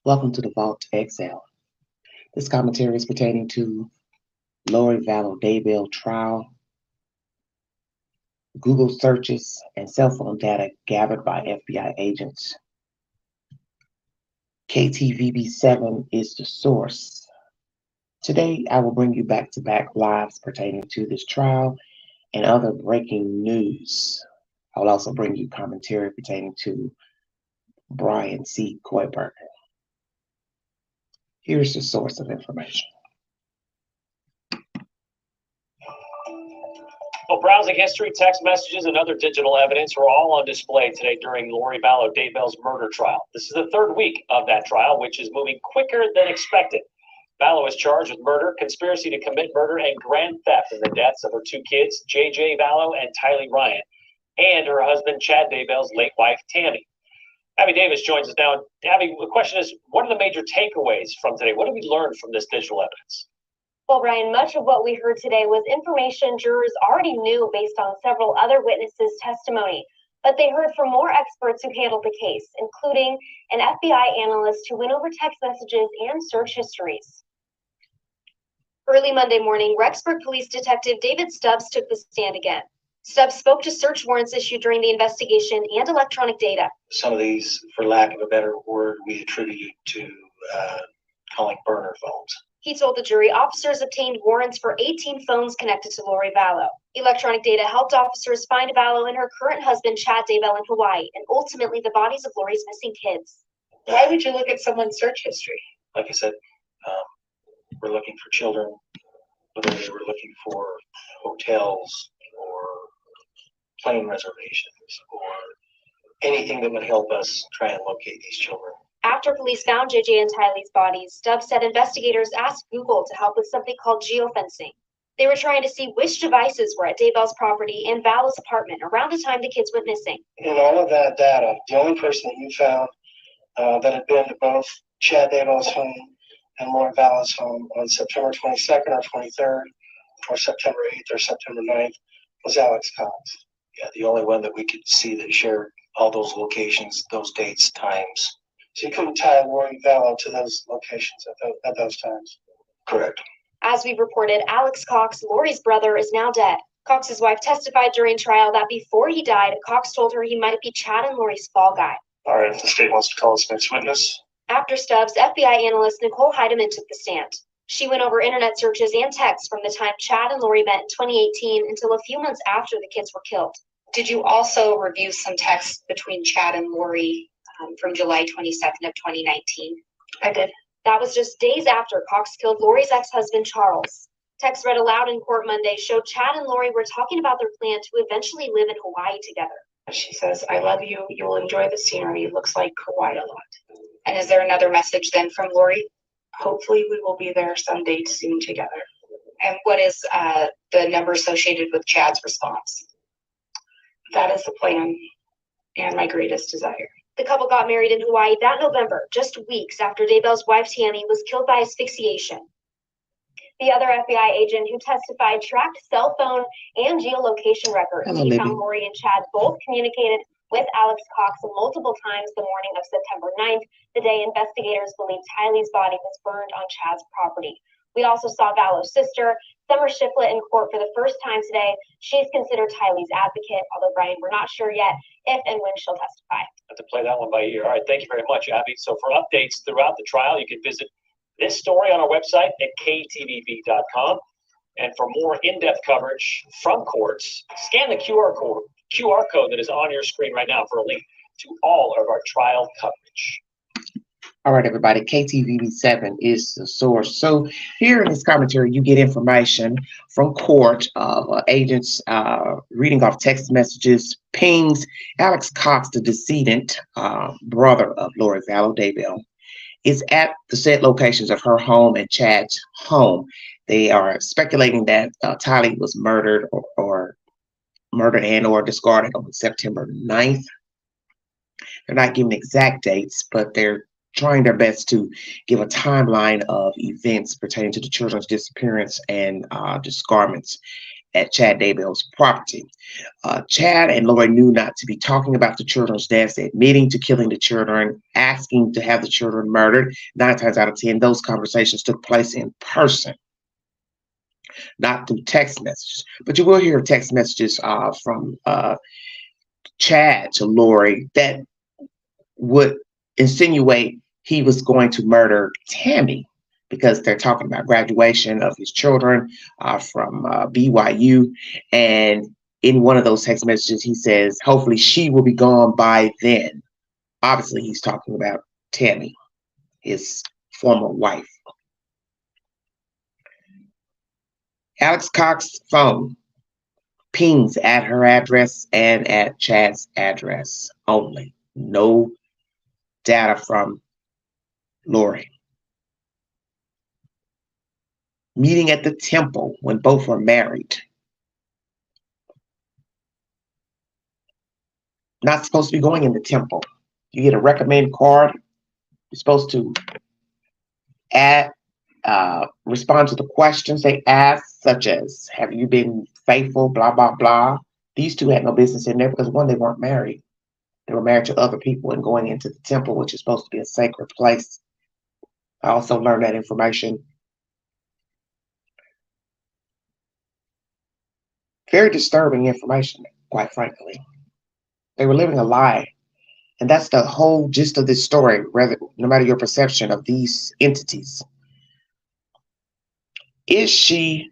Welcome to the Vault XL. This commentary is pertaining to Lori Vallow Daybell trial, Google searches, and cell phone data gathered by FBI agents. KTVB7 is the source. Today, I will bring you back-to-back lives pertaining to this trial and other breaking news. I will also bring you commentary pertaining to Brian C. Koiberger. Here's the source of information. Well, browsing history, text messages, and other digital evidence were all on display today during Lori Vallow Daybell's murder trial. This is the third week of that trial, which is moving quicker than expected. Vallow is charged with murder, conspiracy to commit murder, and grand theft in the deaths of her two kids, J.J. Vallow and Tylee Ryan, and her husband, Chad Daybell's late wife, Tammy. Abby Davis joins us now. Abby, the question is, what are the major takeaways from today? What did we learn from this digital evidence? Well, Brian, much of what we heard today was information jurors already knew based on several other witnesses' testimony. But they heard from more experts who handled the case, including an FBI analyst who went over text messages and search histories. Early Monday morning, Rexburg Police Detective David Stubbs took the stand again. Stubbs spoke to search warrants issued during the investigation and electronic data. Some of these, for lack of a better word, we attributed to calling burner phones. He told the jury officers obtained warrants for 18 phones connected to Lori Vallow. Electronic data helped officers find Vallow and her current husband, Chad Daybell, in Hawaii, and ultimately the bodies of Lori's missing kids. Why would you look at someone's search history? Like I said, we're looking for children, whether they were looking for hotels or plane reservations or anything that would help us try and locate these children. After police found JJ and Tylee's bodies, Stubbs said investigators asked Google to help with something called geofencing. They were trying to see which devices were at Daybell's property and Vallow's apartment around the time the kids went missing. In all of that data, the only person that you found that had been to both Chad Daybell's home and Lori Vallow's home on September 22nd or 23rd or September 8th or September 9th was Alex Cox. Yeah, the only one that we could see that shared all those locations, those dates, times. So you couldn't tie Lori Vallow to those locations at those times? Correct. As we reported, Alex Cox, Lori's brother, is now dead. Cox's wife testified during trial that before he died, Cox told her he might be Chad and Lori's fall guy. All right, if the state wants to call us next witness. After Stubbs, FBI analyst Nicole Heidemann took the stand. She went over internet searches and texts from the time Chad and Lori met in 2018 until a few months after the kids were killed. Did you also review some texts between Chad and Lori from July 22nd of 2019? I did. That was just days after Cox killed Lori's ex-husband, Charles. Texts read aloud in court Monday showed Chad and Lori were talking about their plan to eventually live in Hawaii together. She says, "I love you. You will enjoy the scenery. Looks like Hawaii a lot." And is there another message then from Lori? Hopefully we will be there someday soon together. And what is the number associated with Chad's response? That is the plan and my greatest desire. The couple got married in Hawaii that November, just weeks after Daybell's wife Tammy was killed by asphyxiation. The other FBI agent who testified tracked cell phone and geolocation records. He found Lori and Chad both communicated with Alex Cox multiple times the morning of September 9th, the day investigators believed Tylee's body was burned on Chad's property. We also saw Vallow's sister, Summer Shiflett, in court for the first time today. She's considered Tylee's advocate, although, Brian, we're not sure yet if and when she'll testify. Have to play that one by ear. All right, thank you very much, Abby. So for updates throughout the trial, you can visit this story on our website at ktvb.com. And for more in-depth coverage from courts, scan the QR code that is on your screen right now for a link to all of our trial coverage. All right, everybody, KTVB7 is the source. So here in this commentary, you get information from court of agents reading off text messages, pings. Alex Cox, the decedent brother of Lori Vallow Daybell, is at the said locations of her home and Chad's home. They are speculating that Tylee was murdered or murdered and or discarded on September 9th. They're not giving exact dates, but they're trying their best to give a timeline of events pertaining to the children's disappearance and discarments. at Chad Daybell's property. Chad and Lori knew not to be talking about the children's deaths, admitting to killing the children, asking to have the children murdered. 9 times out of 10, those conversations took place in person, not through text messages. But you will hear text messages from Chad to Lori that would insinuate he was going to murder Tammy, because they're talking about graduation of his children from BYU. And in one of those text messages, he says, hopefully she will be gone by then. Obviously, he's talking about Tammy, his former wife. Alex Cox's phone pings at her address and at Chad's address only. No data from Lori. Meeting at the temple when both were married. Not supposed to be going in the temple. You get a recommend card. You're supposed to respond to the questions they ask, such as, have you been faithful, blah, blah, blah. These two had no business in there because, one, they weren't married. They were married to other people and going into the temple, which is supposed to be a sacred place. I also learned that information. Very disturbing information, quite frankly. They were living a lie. And that's the whole gist of this story, no matter your perception of these entities. Is she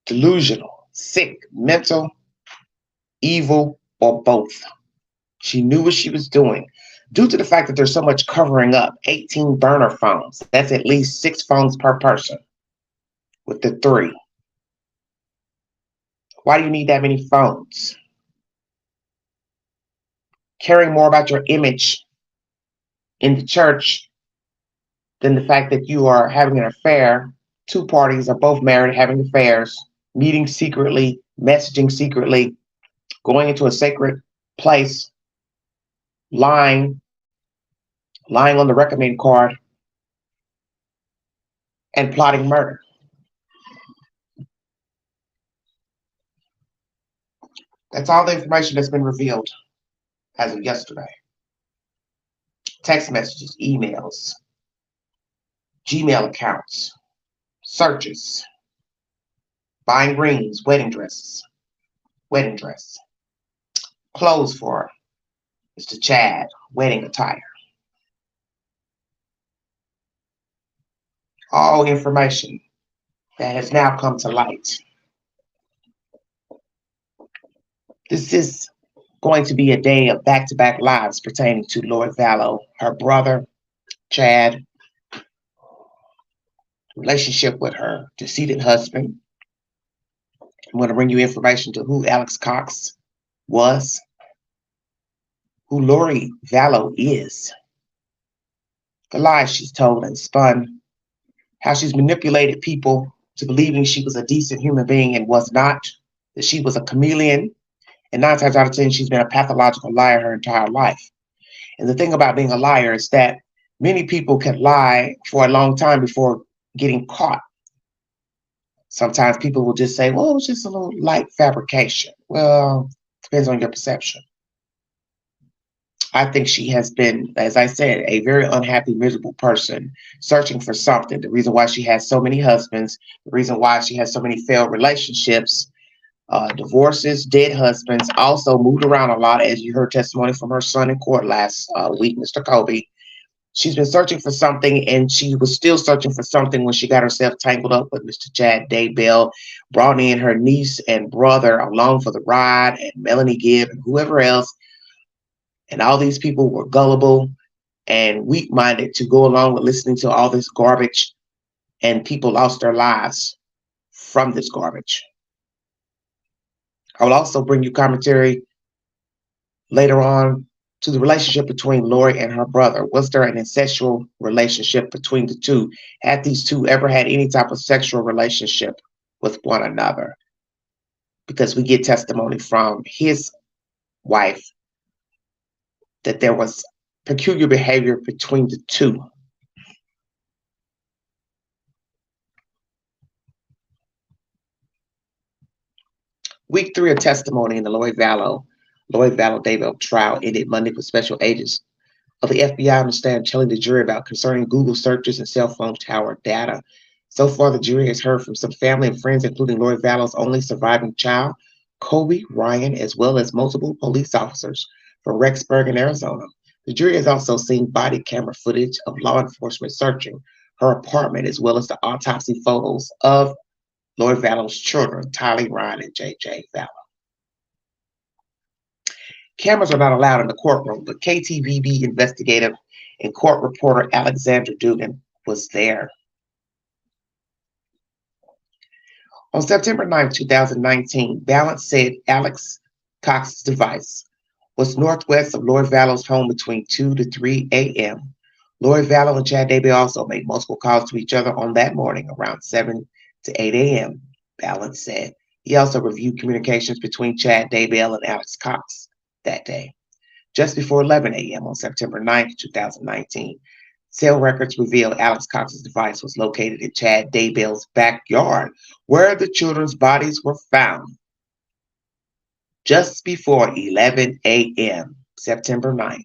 delusional, sick, mental, evil, or both? She knew what she was doing. Due to the fact that there's so much covering up, 18 burner phones. That's at least 6 phones per person with the 3. Why do you need that many phones? Caring more about your image in the church than the fact that you are having an affair. 2 parties are both married, having affairs, meeting secretly, messaging secretly, going into a sacred place, lying on the recommend card, and plotting murder. That's all the information that's been revealed as of yesterday. Text messages, emails, Gmail accounts, searches, buying rings, wedding dress, clothes for Mr. Chad, wedding attire. All information that has now come to light. This is going to be a day of back-to-back lives pertaining to Lori Vallow, her brother, Chad, relationship with her decedent husband. I'm going to bring you information to who Alex Cox was, who Lori Vallow is, the lies she's told and spun, how she's manipulated people to believing she was a decent human being and was not, that she was a chameleon, and 9 times out of 10, she's been a pathological liar her entire life. And the thing about being a liar is that many people can lie for a long time before getting caught. Sometimes people will just say, well, it was just a little light fabrication. Well, depends on your perception. I think she has been, as I said, a very unhappy, miserable person searching for something. The reason why she has so many husbands, the reason why she has so many failed relationships, divorces, dead husbands, also moved around a lot, as you heard testimony from her son in court last week, Mr. Kobe. She's been searching for something, and she was still searching for something when she got herself tangled up with Mr. Chad Daybell, brought in her niece and brother along for the ride, and Melanie Gibb and whoever else. And all these people were gullible and weak-minded to go along with listening to all this garbage, and people lost their lives from this garbage. I will also bring you commentary later on to the relationship between Lori and her brother. Was there an incestual relationship between the two? Had these two ever had any type of sexual relationship with one another? Because we get testimony from his wife that there was peculiar behavior between the two. Week 3 of testimony in the Lloyd Vallow Daybell trial ended Monday with special agents of the FBI on the stand telling the jury about concerning Google searches and cell phone tower data. So far, the jury has heard from some family and friends, including Lloyd Vallow's only surviving child, Kobe Ryan, as well as multiple police officers from Rexburg in Arizona. The jury has also seen body camera footage of law enforcement searching her apartment, as well as the autopsy photos of Lloyd Vallow's children, Tylee Ryan and J.J. Vallow. Cameras are not allowed in the courtroom, but KTVB investigative and court reporter Alexandra Dugan was there. On September 9, 2019, Balance said Alex Cox's device was northwest of Lloyd Vallow's home between 2 to 3 a.m. Lloyd Vallow and Chad Daybell also made multiple calls to each other on that morning around 7 to 8 a.m., Balance said. He also reviewed communications between Chad Daybell and Alex Cox that day. Just before 11 a.m. on September 9, 2019, cell records revealed Alex Cox's device was located in Chad Daybell's backyard, where the children's bodies were found. Just before 11 a.m., September 9th,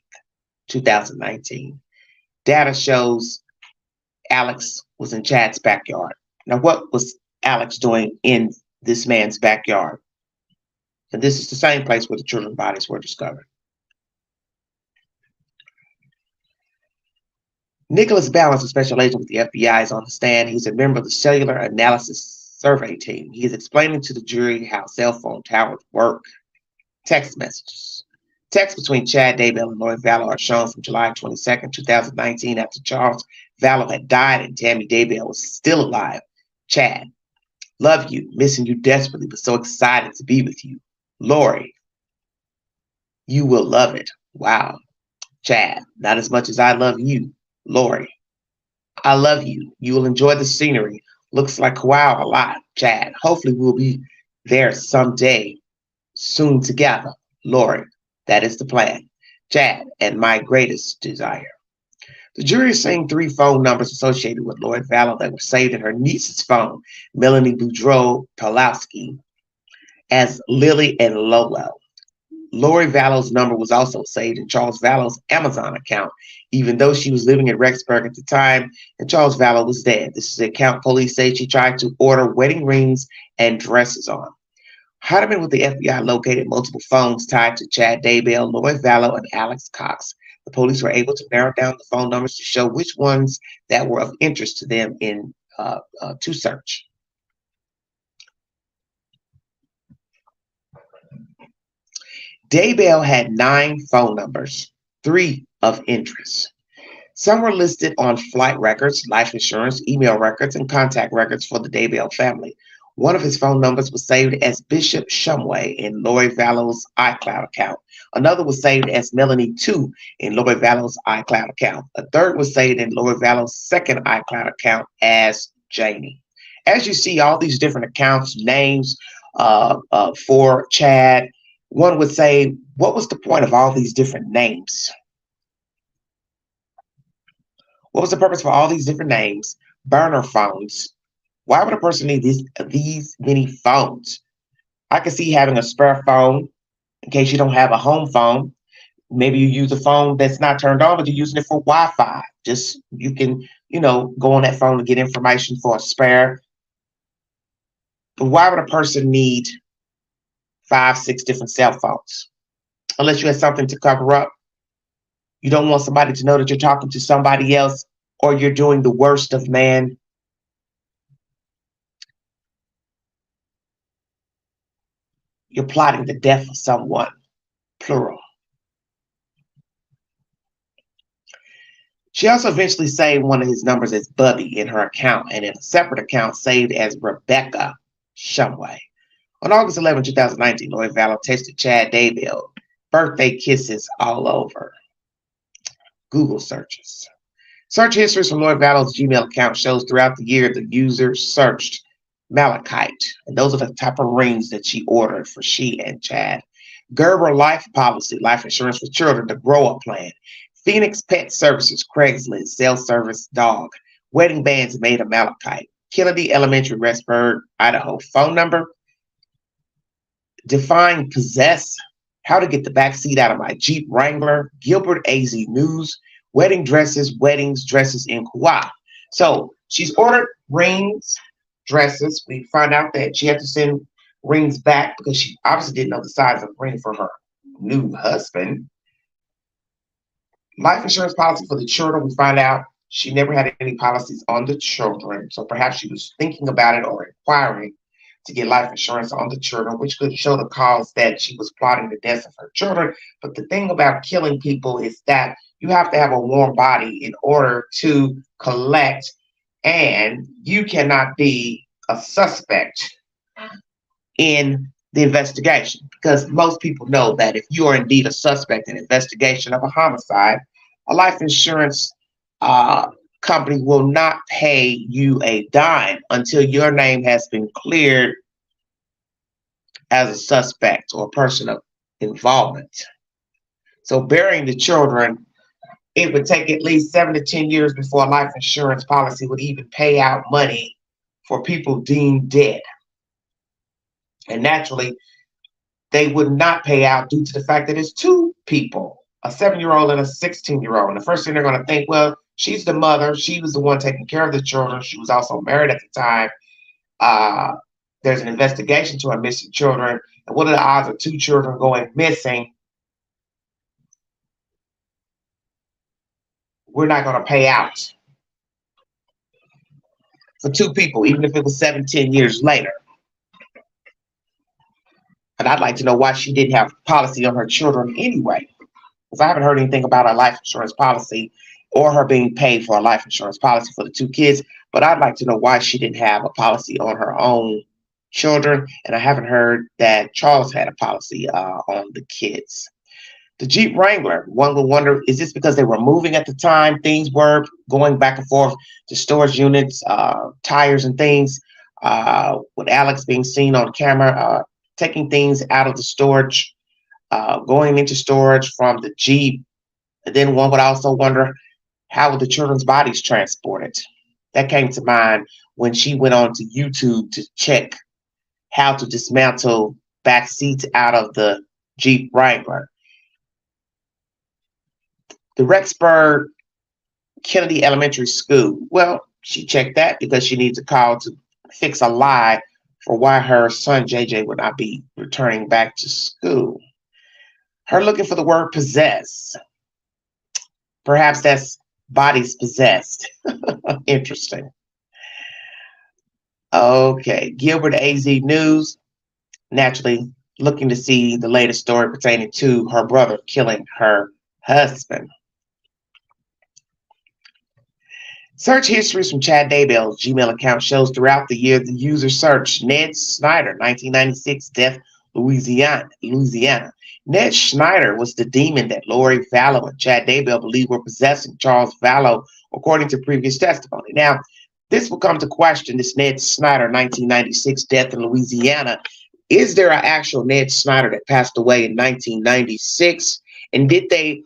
2019. Data shows Alex was in Chad's backyard. Now, what was Alex doing in this man's backyard? And this is the same place where the children's bodies were discovered. Nicholas Balance, a special agent with the FBI, is on the stand. He's a member of the Cellular Analysis Survey Team. He is explaining to the jury how cell phone towers work. Text messages. Texts between Chad Daybell and Lloyd Vallow are shown from July 22nd, 2019, after Charles Vallow had died and Tammy Daybell was still alive. Chad, love you, missing you desperately, but so excited to be with you. Lori, you will love it. Wow. Chad, not as much as I love you. Lori, I love you. You will enjoy the scenery. Looks like wow a lot. Chad, hopefully we'll be there someday soon together. Lori, that is the plan. Chad, and my greatest desire. The jury is saying 3 phone numbers associated with Lloyd Vallow that were saved in her niece's phone, Melanie Boudreaux Pawlowski, as Lily and Lolo. Lori Vallow's number was also saved in Charles Vallow's Amazon account, even though she was living in Rexburg at the time and Charles Vallow was dead. This is the account police say she tried to order wedding rings and dresses on. Hardiman with the FBI located multiple phones tied to Chad Daybell, Lloyd Vallow, and Alex Cox. The police were able to narrow down the phone numbers to show which ones that were of interest to them in to search. Daybell had 9 phone numbers, 3 of interest. Some were listed on flight records, life insurance, email records, and contact records for the Daybell family. One of his phone numbers was saved as Bishop Shumway in Lloyd Vallow's iCloud account. Another was saved as Melanie 2 in Lloyd Vallow's iCloud account. A third was saved in Lloyd Vallow's second iCloud account as Janie. As you see, all these different accounts, names for Chad, one would say, what was the point of all these different names? What was the purpose for all these different names? Burner phones. Why would a person need these many phones? I could see having a spare phone in case you don't have a home phone. Maybe you use a phone that's not turned on, but you're using it for Wi-Fi. Just you can, go on that phone to get information for a spare. But why would a person need 5, 6 different cell phones? Unless you have something to cover up. You don't want somebody to know that you're talking to somebody else or you're doing the worst of man. You're plotting the death of someone, plural. She also eventually saved one of his numbers as Bubby in her account and in a separate account saved as Rebecca Shumway. On August 11, 2019, Lloyd Vallow texted Chad Daybell, birthday kisses all over. Google searches. Search histories from Lloyd Vallow's Gmail account shows throughout the year the user searched malachite, and those are the type of rings that she ordered for she and Chad. Gerber Life Policy, life insurance for children, the Grow Up Plan. Phoenix Pet Services, Craigslist, Cell Service Dog. Wedding bands made of malachite. Kennedy Elementary, Rexburg, Idaho. Phone number Define possess. How to get the back seat out of my Jeep Wrangler. Gilbert AZ News. Wedding dresses, weddings, dresses in Kauai. So she's ordered rings, dresses. We find out that she had to send rings back because she obviously didn't know the size of the ring for her new husband. Life insurance policy for the children. We find out she never had any policies on the children. So perhaps she was thinking about it or inquiring to get life insurance on the children, which could show the cause that she was plotting the deaths of her children. But the thing about killing people is that you have to have a warm body in order to collect, and you cannot be a suspect in the investigation, because most people know that if you are indeed a suspect in investigation of a homicide, a life insurance company will not pay you a dime until your name has been cleared as a suspect or a person of involvement. So burying the children, it would take at least 7 to 10 years before a life insurance policy would even pay out money for people deemed dead. And naturally, they would not pay out due to the fact that it's two people, a 7-year-old and a 16-year-old. And the first thing they're going to think, well, she's the mother. She was the one taking care of the children. She was also married at the time. There's an investigation to her missing children. And what are the odds of 2 children going missing? We're not going to pay out for 2 people, even if it was 7, 10 years later. And I'd like to know why she didn't have policy on her children anyway, because I haven't heard anything about a life insurance policy or her being paid for a life insurance policy for the 2 kids. But I'd like to know why she didn't have a policy on her own children. And I haven't heard that Charles had a policy on the kids. The Jeep Wrangler, one would wonder, is this because they were moving at the time? Things were going back and forth to storage units, tires and things, with Alex being seen on camera, taking things out of the storage, going into storage from the Jeep. And then one would also wonder, how were the children's bodies transported? That came to mind when she went on to YouTube to check how to dismantle back seats out of the Jeep Wrangler. The Rexburg Kennedy Elementary School. Well, she checked that because she needs a call to fix a lie for why her son JJ would not be returning back to school. Her looking for the word possess. Perhaps that's bodies possessed. Interesting. Okay, Gilbert AZ News. Naturally looking to see the latest story pertaining to her brother killing her husband. Search histories from Chad Daybell's Gmail account shows throughout the year the user searched Ned Snyder, 1996, death, Louisiana. Ned Schneider was the demon that Lori Vallow and Chad Daybell believed were possessing Charles Vallow, according to previous testimony. Now, this will come to question this Ned Snyder, 1996, death in Louisiana. Is there an actual Ned Snyder that passed away in 1996? And did they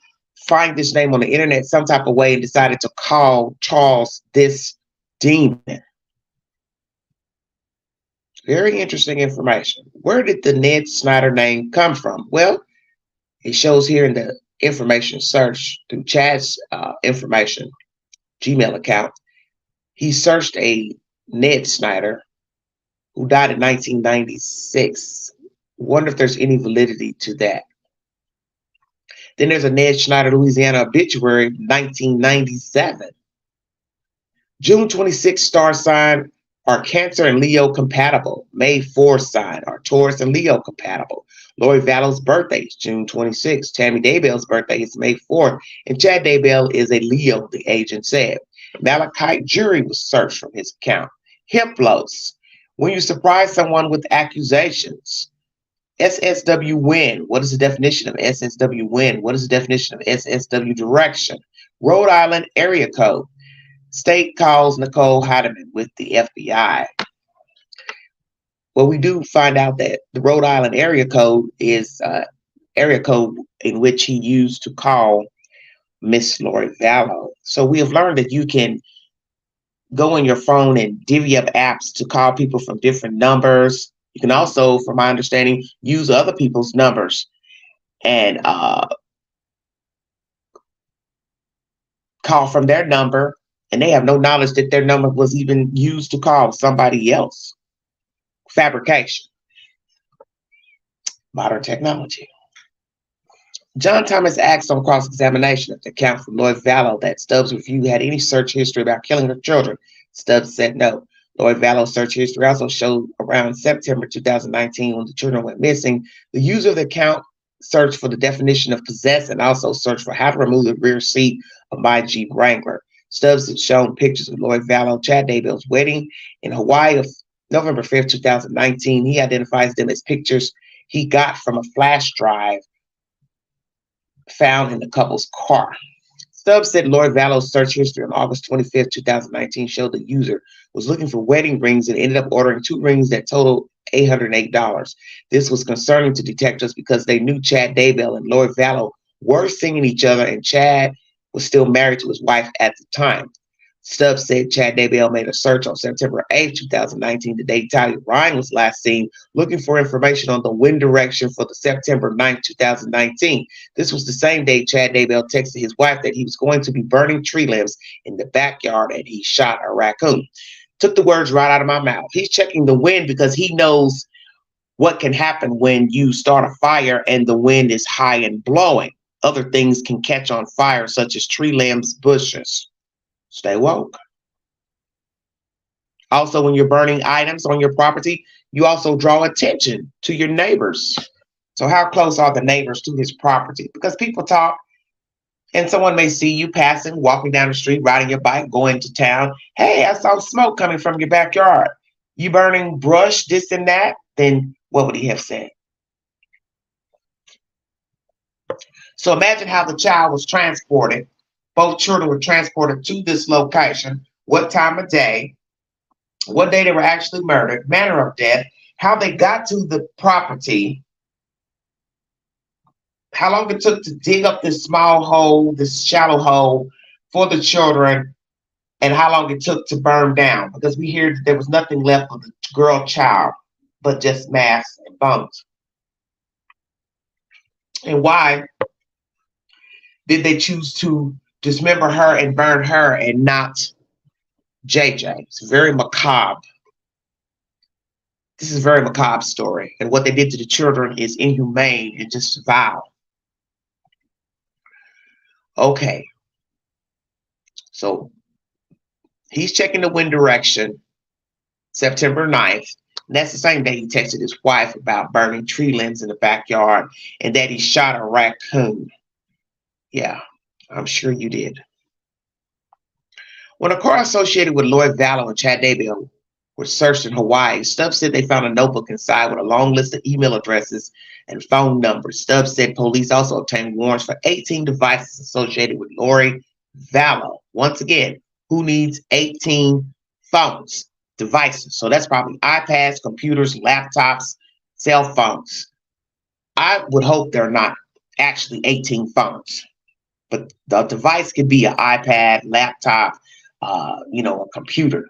find this name on the internet some type of way and decided to call Charles this demon? Very interesting information. Where did the Ned Snyder name come from? Well, it shows here in the information search through Chad's information Gmail account. He searched a Ned Snyder who died in 1996. Wonder if there's any validity to that. Then there's a Ned Schneider, Louisiana obituary, 1997. June 26 star sign are Cancer and Leo compatible. May 4 sign are Taurus and Leo compatible. Lori Vallow's birthday is June 26. Tammy Daybell's birthday is May 4th. And Chad Daybell is a Leo, the agent said. Malachite Jury was searched from his account. Hiplos. When you surprise someone with accusations. SSW win. What is the definition of SSW win? What is the definition of SSW direction? Rhode Island area code. State calls Nicole Heidemann with the FBI. Well, we do find out that the Rhode Island area code is area code in which he used to call Miss Lori Vallow. So we have learned that you can go on your phone and divvy up apps to call people from different numbers. You can also, from my understanding, use other people's numbers and call from their number, and they have no knowledge that their number was even used to call somebody else. Fabrication. Modern technology. John Thomas asked on cross-examination of the account from Lloyd Vallow that Stubbs' review had any search history about killing her children. Stubbs said no. Lloyd Vallow's search history also showed around September 2019, when the children went missing, the user of the account searched for the definition of possess and also searched for how to remove the rear seat of my Jeep Wrangler. Stubbs had shown pictures of Lloyd Vallow, Chad Daybell's wedding in Hawaii of November 5th, 2019. He identifies them as pictures he got from a flash drive found in the couple's car. Stubbs said Lloyd Vallow's search history on August 25th, 2019 showed the user was looking for wedding rings and ended up ordering 2 rings that totaled $808. This was concerning to detectives because they knew Chad Daybell and Lloyd Vallow were seeing each other, and Chad was still married to his wife at the time. Stubbs said Chad Daybell made a search on September 8th, 2019, the day Talia Ryan was last seen, looking for information on the wind direction for the September 9th, 2019. This was the same day Chad Daybell texted his wife that he was going to be burning tree limbs in the backyard and he shot a raccoon. Took the words right out of my mouth. He's checking the wind because he knows what can happen when you start a fire and the wind is high and blowing. Other things can catch on fire, such as tree limbs, bushes. Stay woke. Also, when you're burning items on your property, you also draw attention to your neighbors. So how close are the neighbors to his property? Because people talk, and someone may see you passing, walking down the street, riding your bike, going to town. Hey, I saw smoke coming from your backyard. You burning brush, this and that? Then what would he have said? So imagine how the child was transported. Both children were transported to this location, what time of day, what day they were actually murdered, manner of death, how they got to the property, how long it took to dig up this small hole, this shallow hole for the children, and how long it took to burn down. Because we hear that there was nothing left of the girl child, but just mass and bones. And why did they choose to dismember her and burn her and not JJ? It's very macabre. This is a very macabre story. And what they did to the children is inhumane and just vile. Okay. So he's checking the wind direction, September 9th. And that's the same day he texted his wife about burning tree limbs in the backyard and that he shot a raccoon. Yeah, I'm sure you did. When a car associated with Lloyd Vallow and Chad Daybell was searched in Hawaii, Stubbs said they found a notebook inside with a long list of email addresses and phone numbers. Stubbs said police also obtained warrants for 18 devices associated with Lori Vallow. Once again, who needs 18 phones, devices? So that's probably iPads, computers, laptops, cell phones. I would hope they're not actually 18 phones, but the device could be an iPad, laptop, a computer.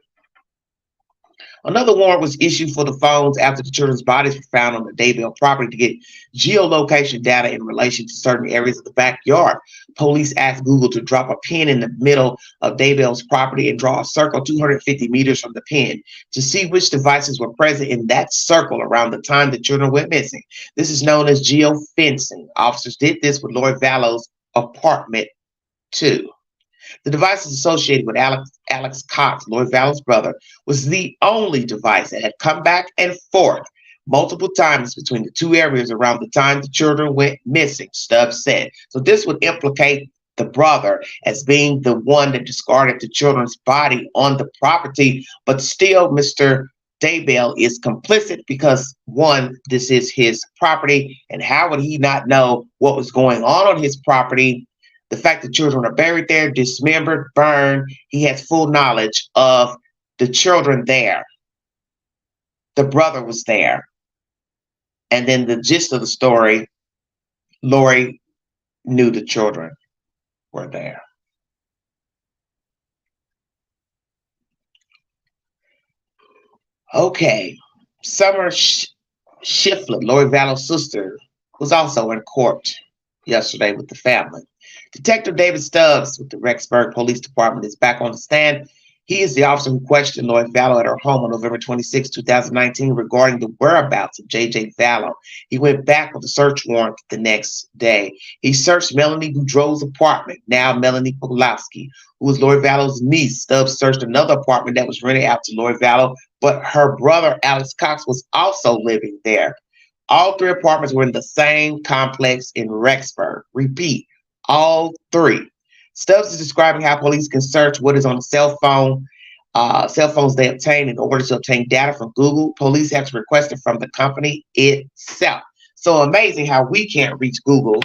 Another warrant was issued for the phones after the children's bodies were found on the Daybell property to get geolocation data in relation to certain areas of the backyard. Police asked Google to drop a pin in the middle of Daybell's property and draw a circle 250 meters from the pin to see which devices were present in that circle around the time the children went missing. This is known as geofencing. Officers did this with Lloyd Vallow's apartment too. The devices associated with Alex Cox, Lloyd Vallow's brother, was the only device that had come back and forth multiple times between the two areas around the time the children went missing, Stubbs said. So this would implicate the brother as being the one that discarded the children's body on the property, but still Mr. Daybell is complicit because, one, this is his property, and how would he not know what was going on his property? The fact that children are buried there, dismembered, burned, he has full knowledge of the children there. The brother was there. And then the gist of the story, Lori knew the children were there. Okay, Summer Shiflett, Lori Vallow's sister, was also in court yesterday with the family. Detective David Stubbs with the Rexburg Police Department is back on the stand. He is the officer who questioned Lori Vallow at her home on November 26, 2019 regarding the whereabouts of J.J. Vallow. He went back with a search warrant the next day. He searched Melanie Boudreau's apartment, now Melanie Pawlowski, who was Lori Vallow's niece. Stubbs searched another apartment that was rented out to Lori Vallow, but her brother, Alex Cox, was also living there. All three apartments were in the same complex in Rexburg. Repeat, all three. Stubbs is describing how police can search what is on the cell phones they obtain in order to obtain data from Google. Police have to request it from the company itself. So amazing how we can't reach Google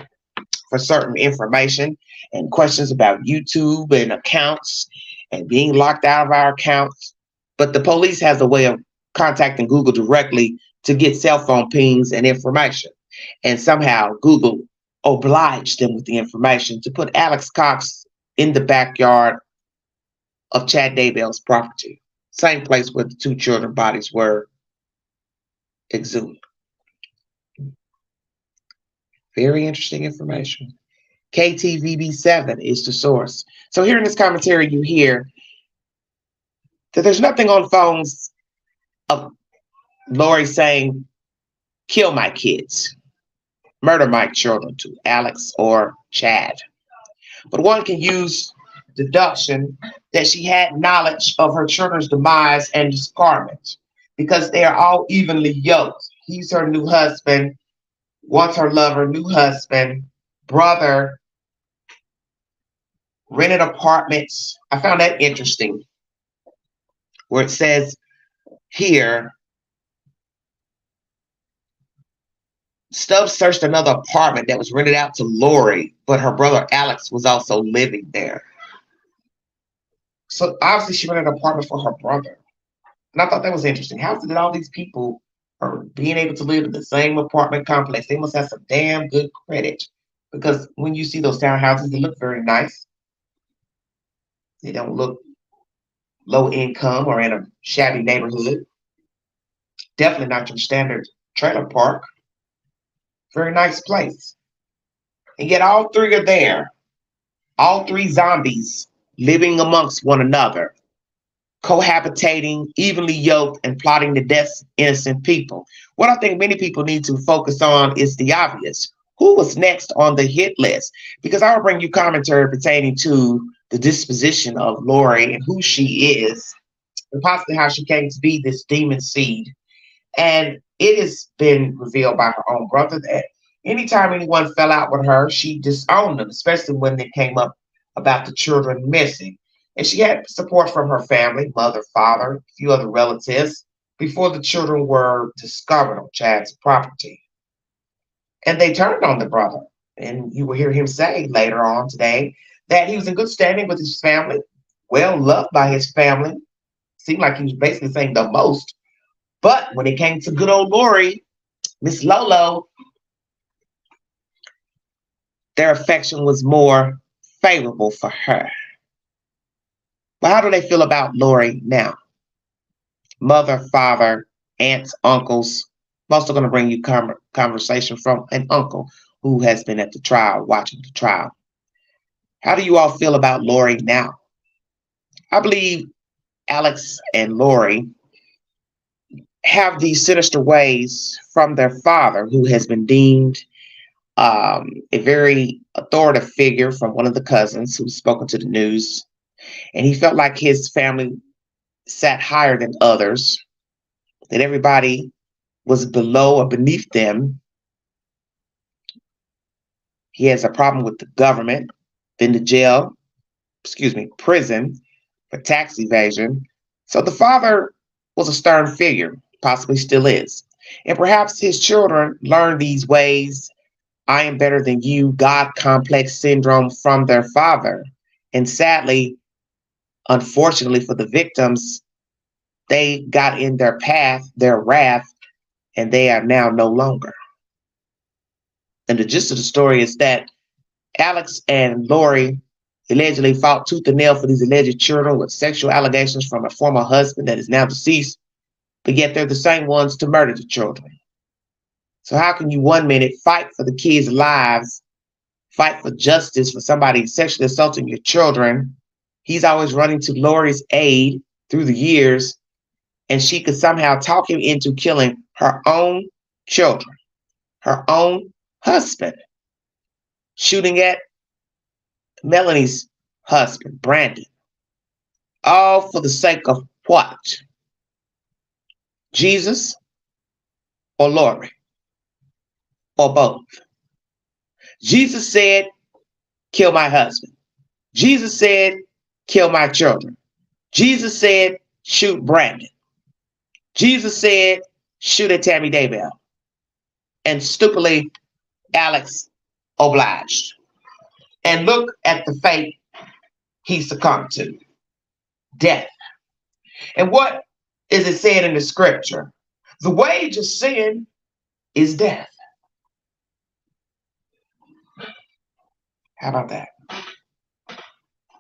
for certain information and questions about YouTube and accounts and being locked out of our accounts. But the police has a way of contacting Google directly to get cell phone pings and information. And somehow Google obliged them with the information to put Alex Cox in the backyard of Chad Daybell's property, same place where the two children's bodies were exhumed. Very interesting information. KTVB7 is the source. So here in this commentary, you hear that there's nothing on phones of Lori saying, kill my kids, murder my children to Alex or Chad. But one can use deduction that she had knowledge of her children's demise and discarnment because they are all evenly yoked. He's her new husband, once her lover, new husband, brother, rented apartments. I found that interesting, where it says here, Stubbs searched another apartment that was rented out to Lori, but her brother Alex was also living there. So obviously she rented an apartment for her brother. And I thought that was interesting. How is it that all these people are being able to live in the same apartment complex? They must have some damn good credit. Because when you see those townhouses, they look very nice. They don't look low income or in a shabby neighborhood. Definitely not your standard trailer park. Very nice place. And yet all three are there. All three zombies living amongst one another, cohabitating, evenly yoked, and plotting the deaths of innocent people. What I think many people need to focus on is the obvious. Who was next on the hit list? Because I will bring you commentary pertaining to the disposition of Lori and who she is, and possibly how she came to be this demon seed. And it has been revealed by her own brother that anytime anyone fell out with her, she disowned them, especially when it came up about the children missing. And she had support from her family, mother, father, a few other relatives, before the children were discovered on Chad's property. And they turned on the brother. And you will hear him say later on today that he was in good standing with his family, well loved by his family. Seemed like he was basically saying the most. But when it came to good old Lori, Miss Lolo, their affection was more favorable for her. But how do they feel about Lori now? Mother, father, aunts, uncles. I'm also going to bring you conversation from an uncle who has been at the trial, watching the trial. How do you all feel about Lori now? I believe Alex and Lori have these sinister ways from their father, who has been deemed a very authoritative figure from one of the cousins who's spoken to the news. And he felt like his family sat higher than others, that everybody was below or beneath them. He has a problem with the government, been to prison for tax evasion. So the father was a stern figure, possibly still is. And perhaps his children learned these ways, I am better than you, God complex syndrome from their father. And sadly, unfortunately for the victims, they got in their path, their wrath, and they are now no longer. And the gist of the story is that Alex and Lori allegedly fought tooth and nail for these alleged children with sexual allegations from a former husband that is now deceased, but yet they're the same ones to murder the children. So how can you 1 minute fight for the kids' lives, fight for justice for somebody sexually assaulting your children? He's always running to Lori's aid through the years, and she could somehow talk him into killing her own children, her own husband, shooting at Melanie's husband, Brandon, all for the sake of what? Jesus or Lori, or both? Jesus said, kill my husband. Jesus said, kill my children. Jesus said, shoot Brandon. Jesus said, shoot at Tammy Daybell. And stupidly, Alex obliged. And look at the fate he succumbed to. Death. And what is it said in the scripture? The wage of sin is death. How about that?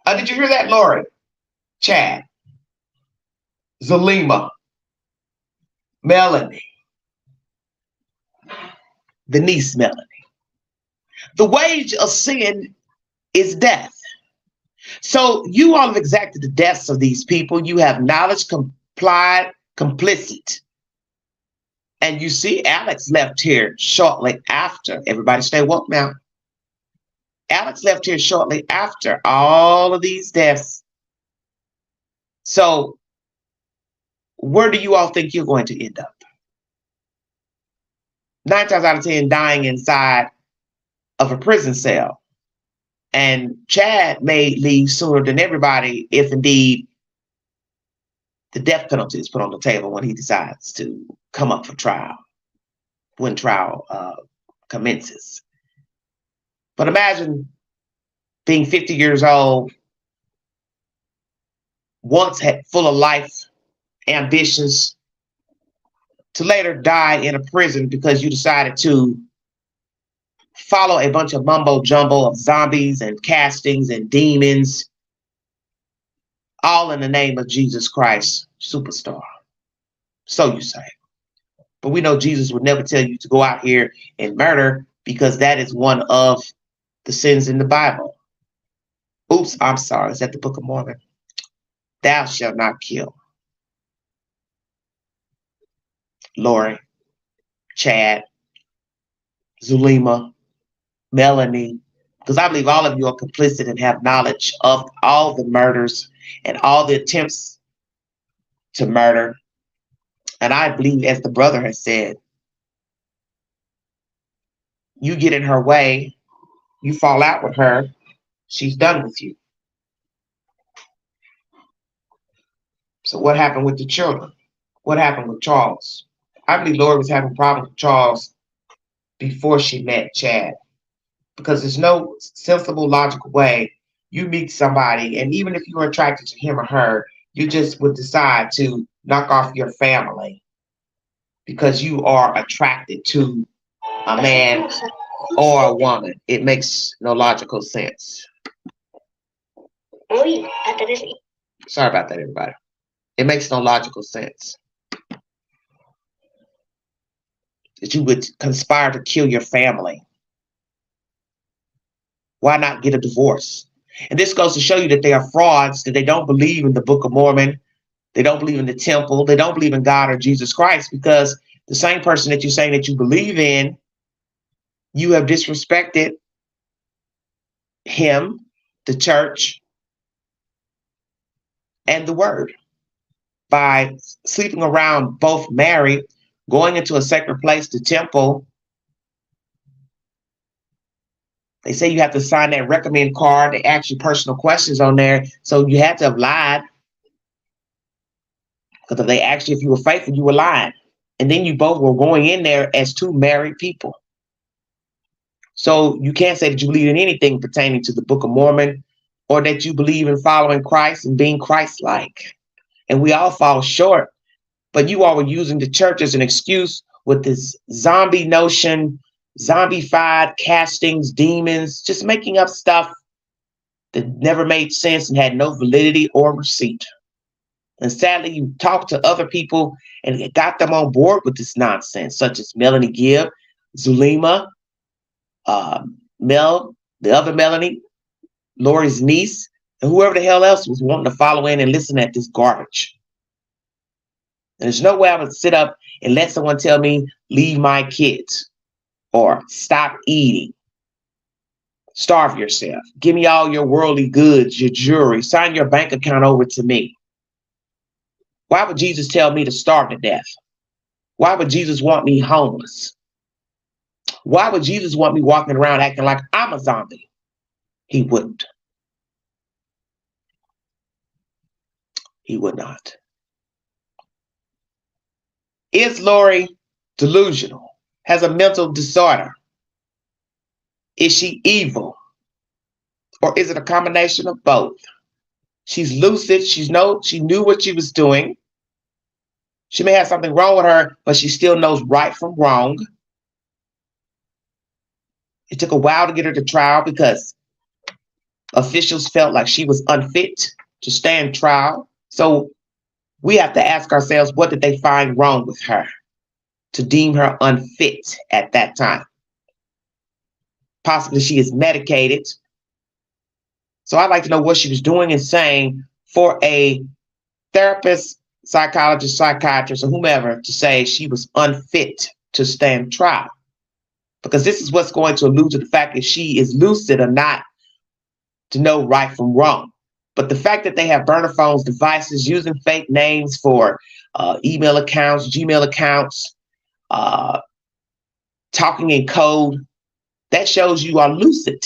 Did you hear that, Lori? Chad, Zalima, Melanie, the niece Melanie. The wage of sin is death. So you all have exacted the deaths of these people. You have knowledge, complied, complicit. And you see Alex left here shortly after. Everybody stay woke now. Alex left here shortly after all of these deaths. So where do you all think you're going to end up? 9 times out of 10, dying inside of a prison cell. And Chad may leave sooner than everybody if indeed the death penalty is put on the table when he decides to come up for trial, when trial commences. But imagine being 50 years old, once had full of life, ambitions, to later die in a prison because you decided to follow a bunch of mumbo jumbo of zombies and castings and demons, all in the name of Jesus Christ, superstar. So you say. But we know Jesus would never tell you to go out here and murder, because that is one of the sins in the Bible. Oops, I'm sorry. It's at the Book of Mormon. Thou shalt not kill. Lori, Chad, Zulima, Melanie, because I believe all of you are complicit and have knowledge of all the murders and all the attempts to murder. And I believe, as the brother has said, you get in her way, you fall out with her, she's done with you. So what happened with the children? What happened with Charles? I believe Lori was having problems with Charles before she met Chad, because there's no sensible, logical way you meet somebody, and even if you are attracted to him or her, you just would decide to knock off your family because you are attracted to a man or a woman. It makes no logical sense. Sorry about that, everybody. It makes no logical sense that you would conspire to kill your family. Why not get a divorce? And this goes to show you that they are frauds, that they don't believe in the Book of Mormon. They don't believe in the temple. They don't believe in God or Jesus Christ, because the same person that you're saying that you believe in, you have disrespected him, the church, and the word by sleeping around both married, going into a sacred place, the temple. They say you have to sign that recommend card. They ask you personal questions on there. So you had to have lied. Because if they asked you if you were faithful, you were lying. And then you both were going in there as two married people. So you can't say that you believe in anything pertaining to the Book of Mormon, or that you believe in following Christ and being Christ-like. And we all fall short. But you all were using the church as an excuse with this zombie notion, zombified castings, demons, just making up stuff that never made sense and had no validity or receipt. And sadly, you talk to other people and it got them on board with this nonsense, such as Melanie Gibb, Zulema, Mel, the other Melanie, Lori's niece, and whoever the hell else was wanting to follow in and listen at this garbage. And there's no way I would sit up and let someone tell me, leave my kids, or stop eating, starve yourself, give me all your worldly goods, your jewelry, sign your bank account over to me. Why would Jesus tell me to starve to death? Why would Jesus want me homeless? Why would Jesus want me walking around acting like I'm a zombie? He wouldn't. He would not. Is Lori delusional? Has a mental disorder? Is she evil? Or is it a combination of both? She's lucid. She knew what she was doing. She may have something wrong with her, but she still knows right from wrong. It took a while to get her to trial because officials felt like she was unfit to stand trial. So we have to ask ourselves, what did they find wrong with her to deem her unfit at that time? Possibly she is medicated. So I'd like to know what she was doing and saying for a therapist, psychologist, psychiatrist, or whomever to say she was unfit to stand trial. Because this is what's going to allude to the fact that she is lucid or not to know right from wrong. But the fact that they have burner phones, devices, using fake names for email accounts, Gmail accounts, talking in code, that shows you are lucid.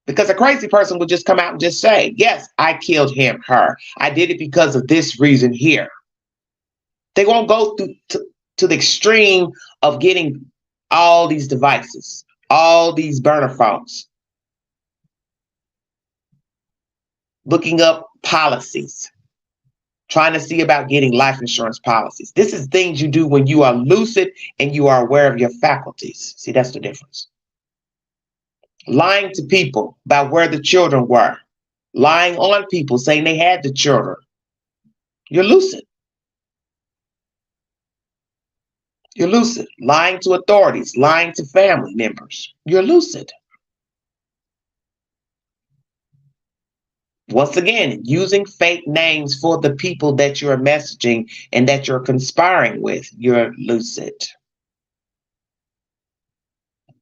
Because a crazy person would just come out and just say, yes, I killed him, her. I did it because of this reason here. They won't go to the extreme of getting all these devices, all these burner phones, looking up policies, trying to see about getting life insurance policies. This is things you do when you are lucid and you are aware of your faculties. See, that's the difference. Lying to people about where the children were, lying on people, saying they had the children. You're lucid. You're lucid. Lying to authorities, lying to family members. You're lucid. Once again, using fake names for the people that you're messaging and that you're conspiring with, you're lucid.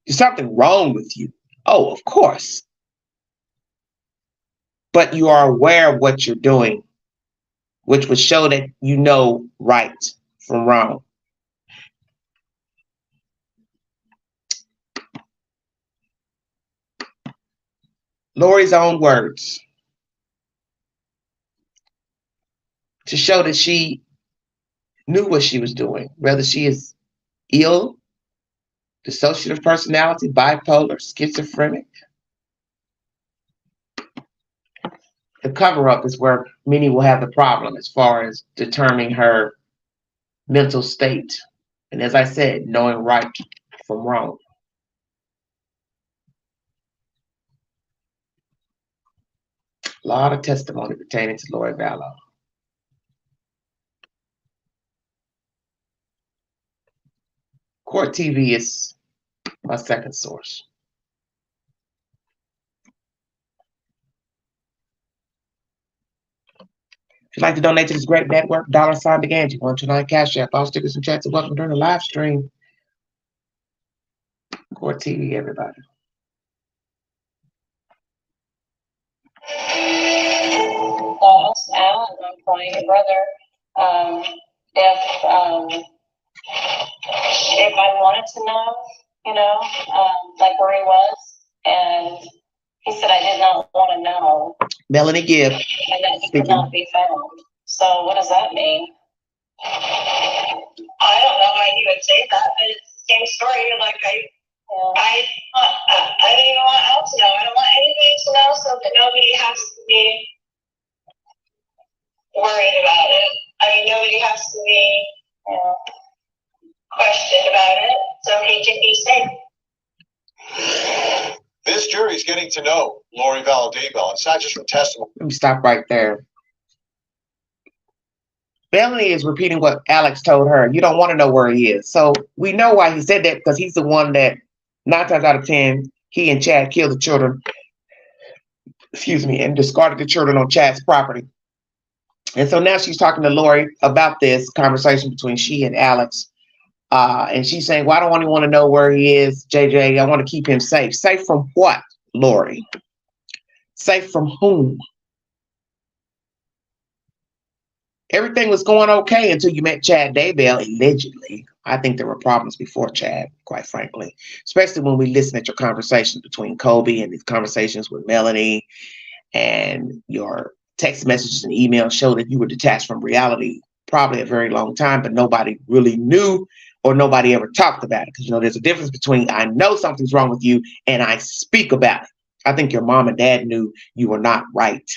There's something wrong with you. Oh, of course. But you are aware of what you're doing, which would show that you know right from wrong. Lori's own words to show that she knew what she was doing, whether she is ill, dissociative personality, bipolar, schizophrenic. The cover-up is where many will have the problem as far as determining her mental state. And as I said, knowing right from wrong. A lot of testimony pertaining to Lori Vallow. Court TV is my second source. If you'd like to donate to this great network, $sign Big Angie, 129 Cash App, all stickers and chats are welcome during the live stream. Court TV, everybody. Lost out. I'm calling your brother. If I wanted to know, like where he was, and he said I did not want to know. Melanie Gibb. And that he could not be found. So what does that mean? I don't know why he would say that, but it's the same story. Like I don't even want else to know. I don't want anybody to know, so that nobody has to be worried about it. I mean, nobody has to be questioned about it. So he can be safe. This jury is getting to know Lori Vallow Daybell. It's not just from testimony. Let me stop right there. Melanie is repeating what Alex told her. You don't want to know where he is. So we know why he said that, because he's the one that 9 times out of 10, he and Chad killed the children, and discarded the children on Chad's property. And so now she's talking to Lori about this conversation between she and Alex. And she's saying, well, I don't want to know where he is, JJ. I want to keep him safe. Safe from what, Lori? Safe from whom? Everything was going okay until you met Chad Daybell, allegedly. I think there were problems before Chad, quite frankly, especially when we listen at your conversations between Kobe and these conversations with Melanie, and your text messages and emails show that you were detached from reality probably a very long time, but nobody really knew, or nobody ever talked about it. Because, there's a difference between I know something's wrong with you and I speak about it. I think your mom and dad knew you were not right.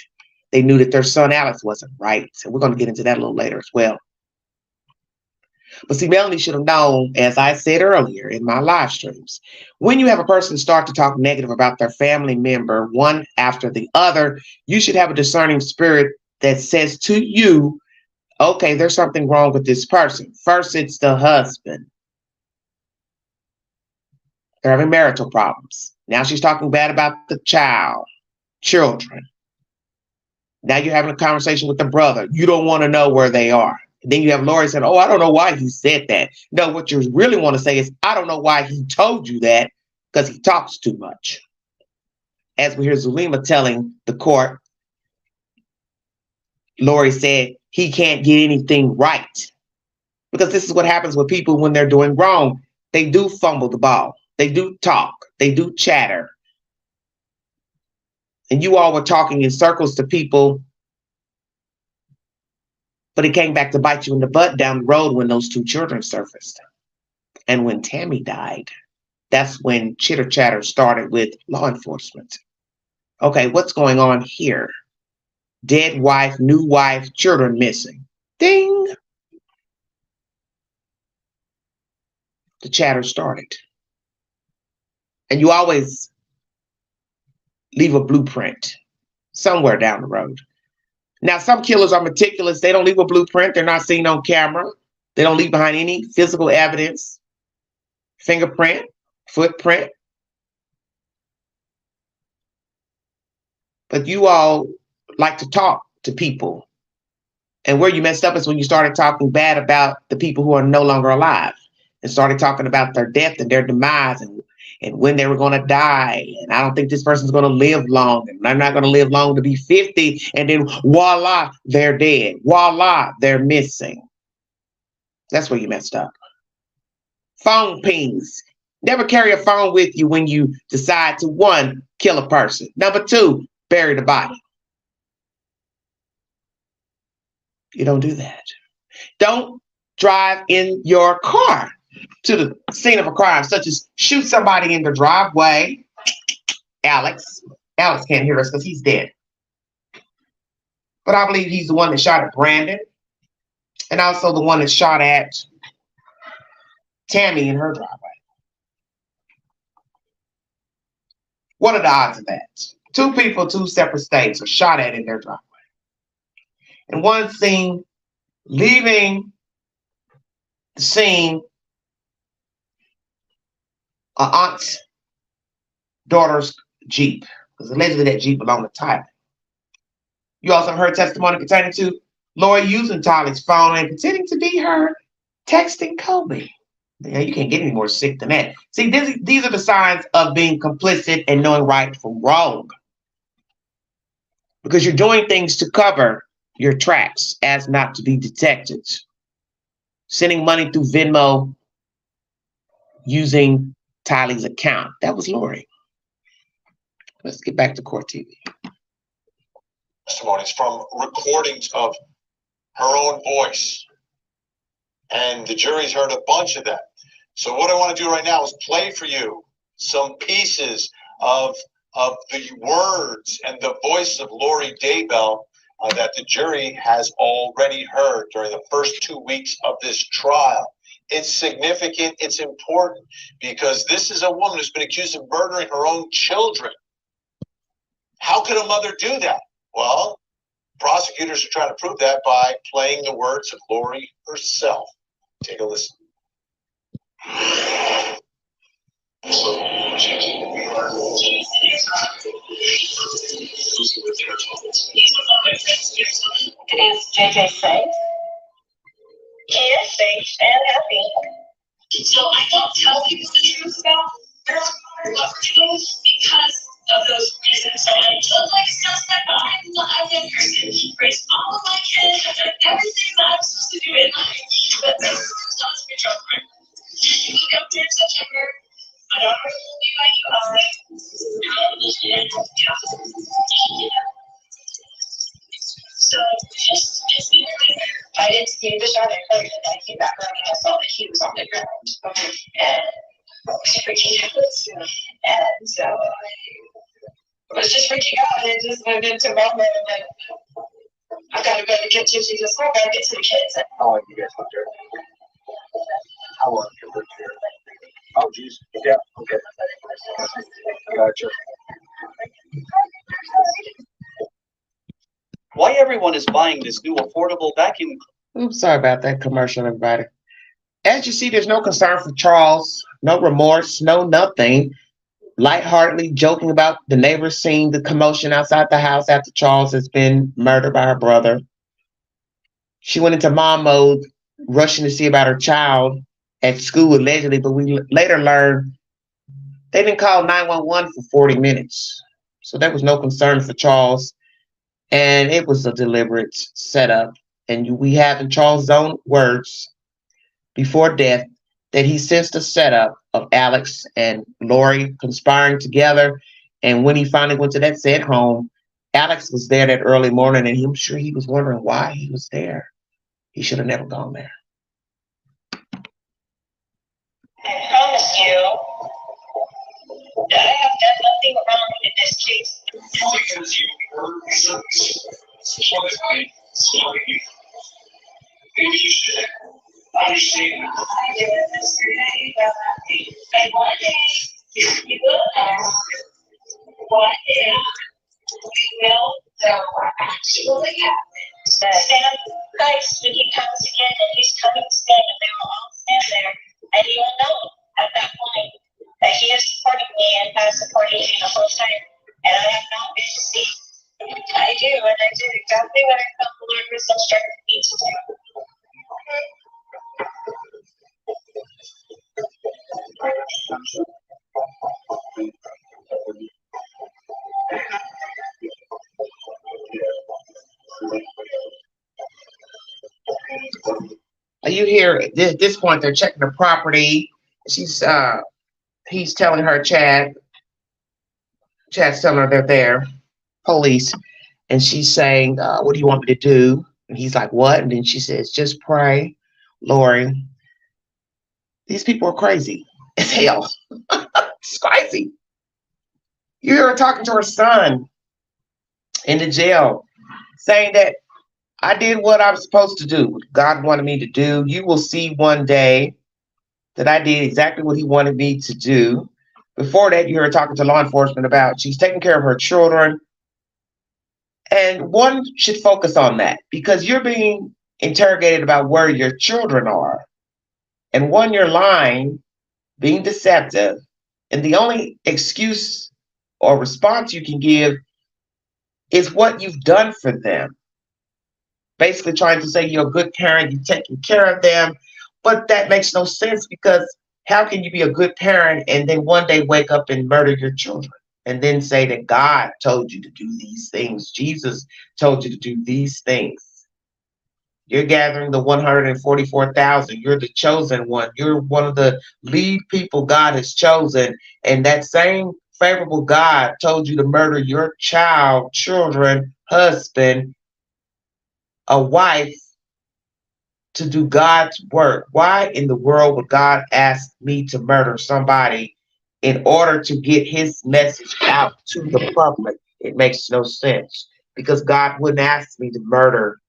They knew that their son Alex wasn't right. So we're going to get into that a little later as well. But see, Melanie should have known, as I said earlier in my live streams, when you have a person start to talk negative about their family member, one after the other, you should have a discerning spirit that says to you, okay, there's something wrong with this person. First, it's the husband. They're having marital problems. Now she's talking bad about the children. Now you're having a conversation with the brother. You don't want to know where they are. Then you have Lori saying, oh, I don't know why he said that. No, what you really want to say is, I don't know why he told you that, because he talks too much. As we hear Zulema telling the court, Lori said he can't get anything right. Because this is what happens with people when they're doing wrong. They do fumble the ball. They do talk. They do chatter. And you all were talking in circles to people, but it came back to bite you in the butt down the road when those 2 children surfaced. And when Tammy died, that's when chitter chatter started with law enforcement. Okay, what's going on here? Dead wife, new wife, children missing. Ding! The chatter started. And you always leave a blueprint somewhere down the road. Now, some killers are meticulous. They don't leave a blueprint. They're not seen on camera. They don't leave behind any physical evidence, fingerprint, footprint. But you all like to talk to people. And where you messed up is when you started talking bad about the people who are no longer alive, and started talking about their death and their demise, and when they were going to die. And I don't think this person's going to live long, and they're not going to live long to be 50. And then voila, they're dead. Voila, they're missing. That's where you messed up. Phone pings. Never carry a phone with you when you decide to, 1, kill a person. Number 2, bury the body. You don't do that. Don't drive in your car to the scene of a crime, such as shoot somebody in the driveway. Alex can't hear us because he's dead. But I believe he's the one that shot at Brandon, and also the one that shot at Tammy in her driveway. What are the odds of that? 2 people, 2 separate states, are shot at in their driveway. And one seen leaving the scene, an aunt's daughter's Jeep, because allegedly that Jeep belonged to Tyler. You also heard testimony pertaining to Lori using Tyler's phone and pretending to be her texting Kobe. You can't get any more sick than that. See, these are the signs of being complicit and knowing right from wrong. Because you're doing things to cover your tracks as not to be detected. Sending money through Venmo using Tylee's account. That was Lori. Let's get back to court TV. Testimonies from recordings of her own voice. And the jury's heard a bunch of that. So what I want to do right now is play for you some pieces of the words and the voice of Lori Daybell that the jury has already heard during the first 2 weeks of this trial. It's significant, it's important, because this is a woman who's been accused of murdering her own children. How could a mother do that? Well, Prosecutors are trying to prove that by playing the words of Lori herself. Take a listen. Is JJ safe? He is safe and happy. So I don't tell people the truth about marijuana opportunities because of those reasons. So I told my suspect I'm a good person. Raised all of my kids. I've done everything that I'm supposed to do in life. But this was me children. You look up there in September. My daughter will be like you. So just be clear. I didn't see the shot at Claire, and then I came back around and I saw that he was on the ground. Okay. And I was freaking out. And so I was just freaking out and just moved into mama and then I gotta go to the kitchen. She just I gotta get to the kids. How long you guys lived here? How long you lived here? Oh geez. Yeah, okay. Gotcha. Why everyone is buying this new affordable vacuum? Oops, sorry about that commercial, everybody. As you see, there's no concern for Charles, no remorse, no nothing. Lightheartedly joking about the neighbors seeing the commotion outside the house after Charles has been murdered by her brother. She went into mom mode, rushing to see about her child at school allegedly, but we later learned they didn't call 911 for 40 minutes. So there was no concern for Charles. And it was a deliberate setup. And we have in Charles' own words before death that he sensed a setup of Alex and Lori conspiring together. And when he finally went to that said home, Alex was there that early morning, and I'm sure he was wondering why he was there. He should have never gone there. I promise you that I have done nothing wrong in this case. Because you were slightly sorry. Maybe you should understand. I did this today, and one day you will know. One day we will know what actually happened. Sam Christ, when he comes again, and he's coming soon, and they will all stand there, and you will know at that point that he has supported me and has supported me the whole time, and I have not been deceived. I do, and I did exactly what I felt the Lord was instructing me to do. You hear at this point they're checking the property. He's telling her Chad's telling her they're there, police, and she's saying, what do you want me to do? And he's like, what? And then she says, just pray, Lori. These people are crazy as hell. It's crazy. You hear her talking to her son in the jail, saying that I did what I was supposed to do, what God wanted me to do. You will see one day that I did exactly what he wanted me to do. Before that, you heard her talking to law enforcement about she's taking care of her children. And one should focus on that because you're being interrogated about where your children are. And one, you're lying, being deceptive. And the only excuse or response you can give is what you've done for them. Basically trying to say you're a good parent, you're taking care of them. But that makes no sense because how can you be a good parent and then one day wake up and murder your children and then say that God told you to do these things? Jesus told you to do these things. You're gathering the 144,000. You're the chosen one. You're one of the lead people God has chosen. And that same favorable God told you to murder your child, children, husband, a wife, to do God's work. Why in the world would God ask me to murder somebody in order to get his message out to the public? It makes no sense because God wouldn't ask me to murder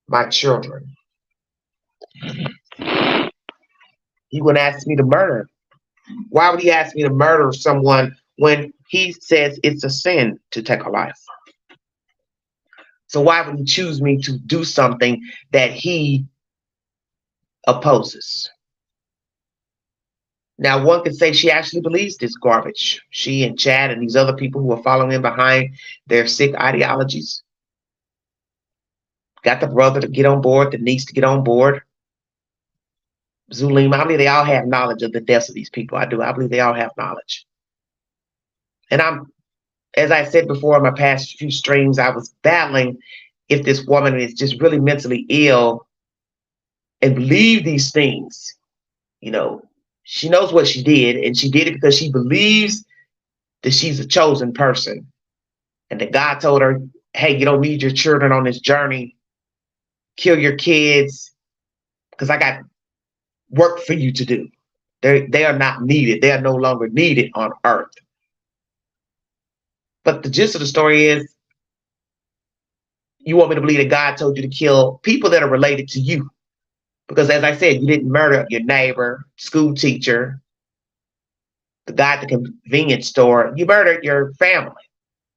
my children. He wouldn't ask me to murder. Why would he ask me to murder someone when he says it's a sin to take a life? So why would he choose me to do something that he opposes? Now, one could say she actually believes this garbage. She and Chad and these other people who are following in behind their sick ideologies. Got the brother to get on board, the niece to get on board. Zulima, I believe they all have knowledge of the deaths of these people. I do. I believe they all have knowledge. And as I said before in my past few streams, I was battling if this woman is just really mentally ill and believe these things. You know, she knows what she did, and she did it because she believes that she's a chosen person and that God told her, hey, you don't need your children on this journey. Kill your kids because I got work for you to do. They are not needed. They are no longer needed on earth. But the gist of the story is, you want me to believe that God told you to kill people that are related to you. Because as I said, you didn't murder your neighbor, school teacher, the guy at the convenience store. You murdered your family.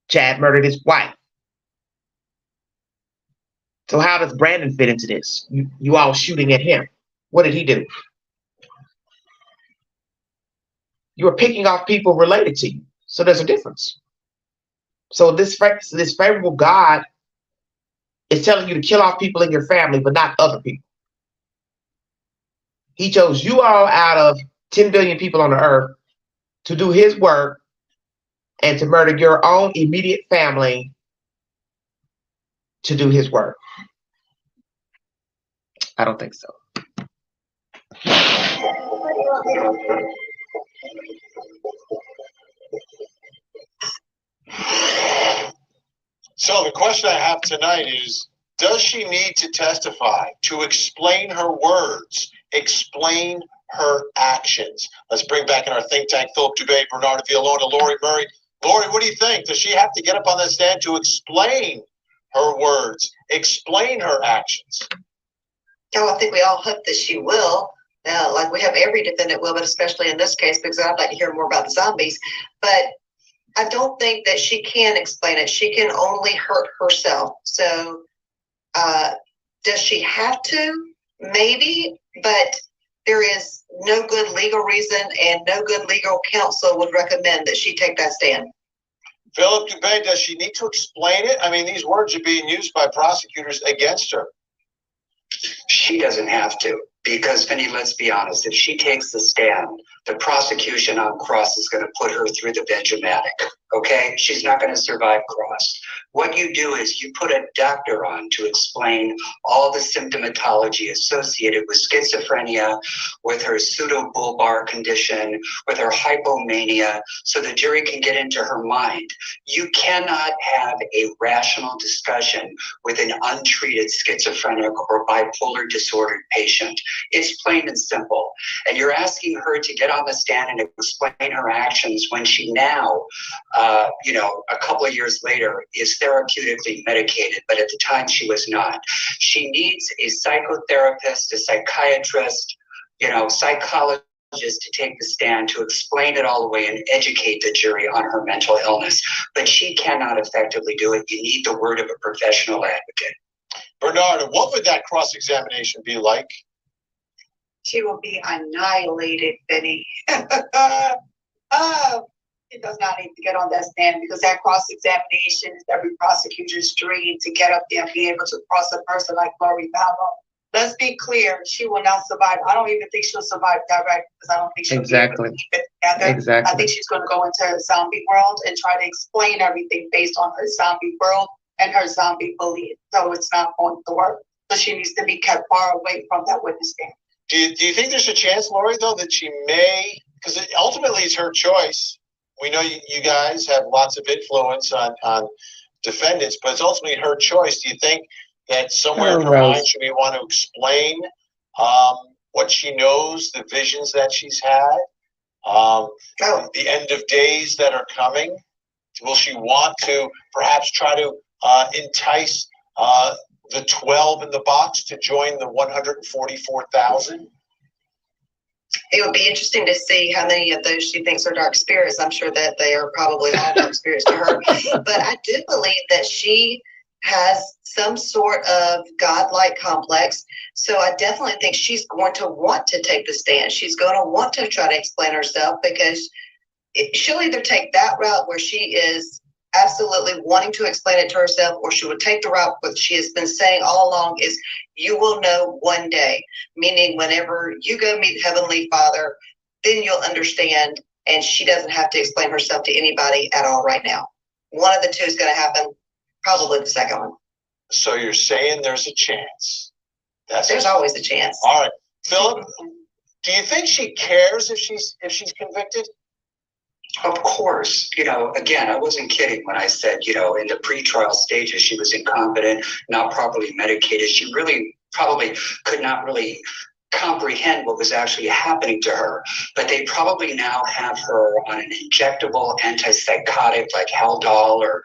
Chad murdered his wife. So how does Brandon fit into this? You all shooting at him. What did he do? You were picking off people related to you. So there's a difference. So this favorable God is telling you to kill off people in your family, but not other people. He chose you all out of 10 billion people on the earth to do his work and to murder your own immediate family to do his work. I don't think so. So the question I have tonight is, does she need to testify to explain her words, explain her actions? Let's bring back in our think tank Philip Dubé, Bernard Villolona, Lori Murray. Lori, what do you think? Does she have to get up on the stand to explain her words, explain her actions? Oh, I think we all hope that she will. Like we have every defendant will, but especially in this case, because I'd like to hear more about the zombies. But I don't think that she can explain it. She can only hurt herself. So does she have to? Maybe, but there is no good legal reason and no good legal counsel would recommend that she take that stand. Philip Dubé, does she need to explain it? I mean, these words are being used by prosecutors against her. She doesn't have to, because, Vinny, let's be honest, if she takes the stand, the prosecution on cross is going to put her through the Benjamatic, okay? She's not going to survive cross. What you do is you put a doctor on to explain all the symptomatology associated with schizophrenia, with her pseudobulbar condition, with her hypomania, so the jury can get into her mind. You cannot have a rational discussion with an untreated schizophrenic or bipolar disordered patient. It's plain and simple. And you're asking her to get on the stand and explain her actions when she now, a couple of years later, is therapeutically medicated, but at the time she was not. She needs a psychotherapist, a psychiatrist, psychologist to take the stand to explain it all away and educate the jury on her mental illness. But she cannot effectively do it. You need the word of a professional advocate. Bernard, what would that cross-examination be like? She will be annihilated, Benny. She does not need to get on that stand, because that cross-examination is every prosecutor's dream, to get up there and be able to cross a person like Lori Vallow. Let's be clear, she will not survive. I don't even think she'll survive direct, because I don't think she'll be able to keep it together. Exactly. I think she's going to go into her zombie world and try to explain everything based on her zombie world and her zombie belief. So it's not going to work. So she needs to be kept far away from that witness stand. Do you think there's a chance, Lori, though, that she may, because ultimately it's her choice. We know you guys have lots of influence on defendants, but it's ultimately her choice. Do you think that somewhere in her mind she may want to explain what she knows, the visions that she's had, the end of days that are coming? Will she want to perhaps try to entice the 12 in the box to join the 144,000? It would be interesting to see how many of those she thinks are dark spirits. I'm sure that they are probably all dark spirits to her. But I do believe that she has some sort of godlike complex. So I definitely think she's going to want to take the stand. She's going to want to try to explain herself, because she'll either take that route where she is absolutely wanting to explain it to herself, or she would take the route what she has been saying all along is, you will know one day, meaning whenever you go meet Heavenly Father, then you'll understand, and she doesn't have to explain herself to anybody at all right now. One of the two is going to happen, probably the second one. So you're saying there's a chance. There's always a chance. All right. Philip, do you think she cares if she's convicted? Of course. Again, I wasn't kidding when I said, in the pretrial stages, she was incompetent, not properly medicated. She really probably could not really comprehend what was actually happening to her, but they probably now have her on an injectable antipsychotic like Haldol or,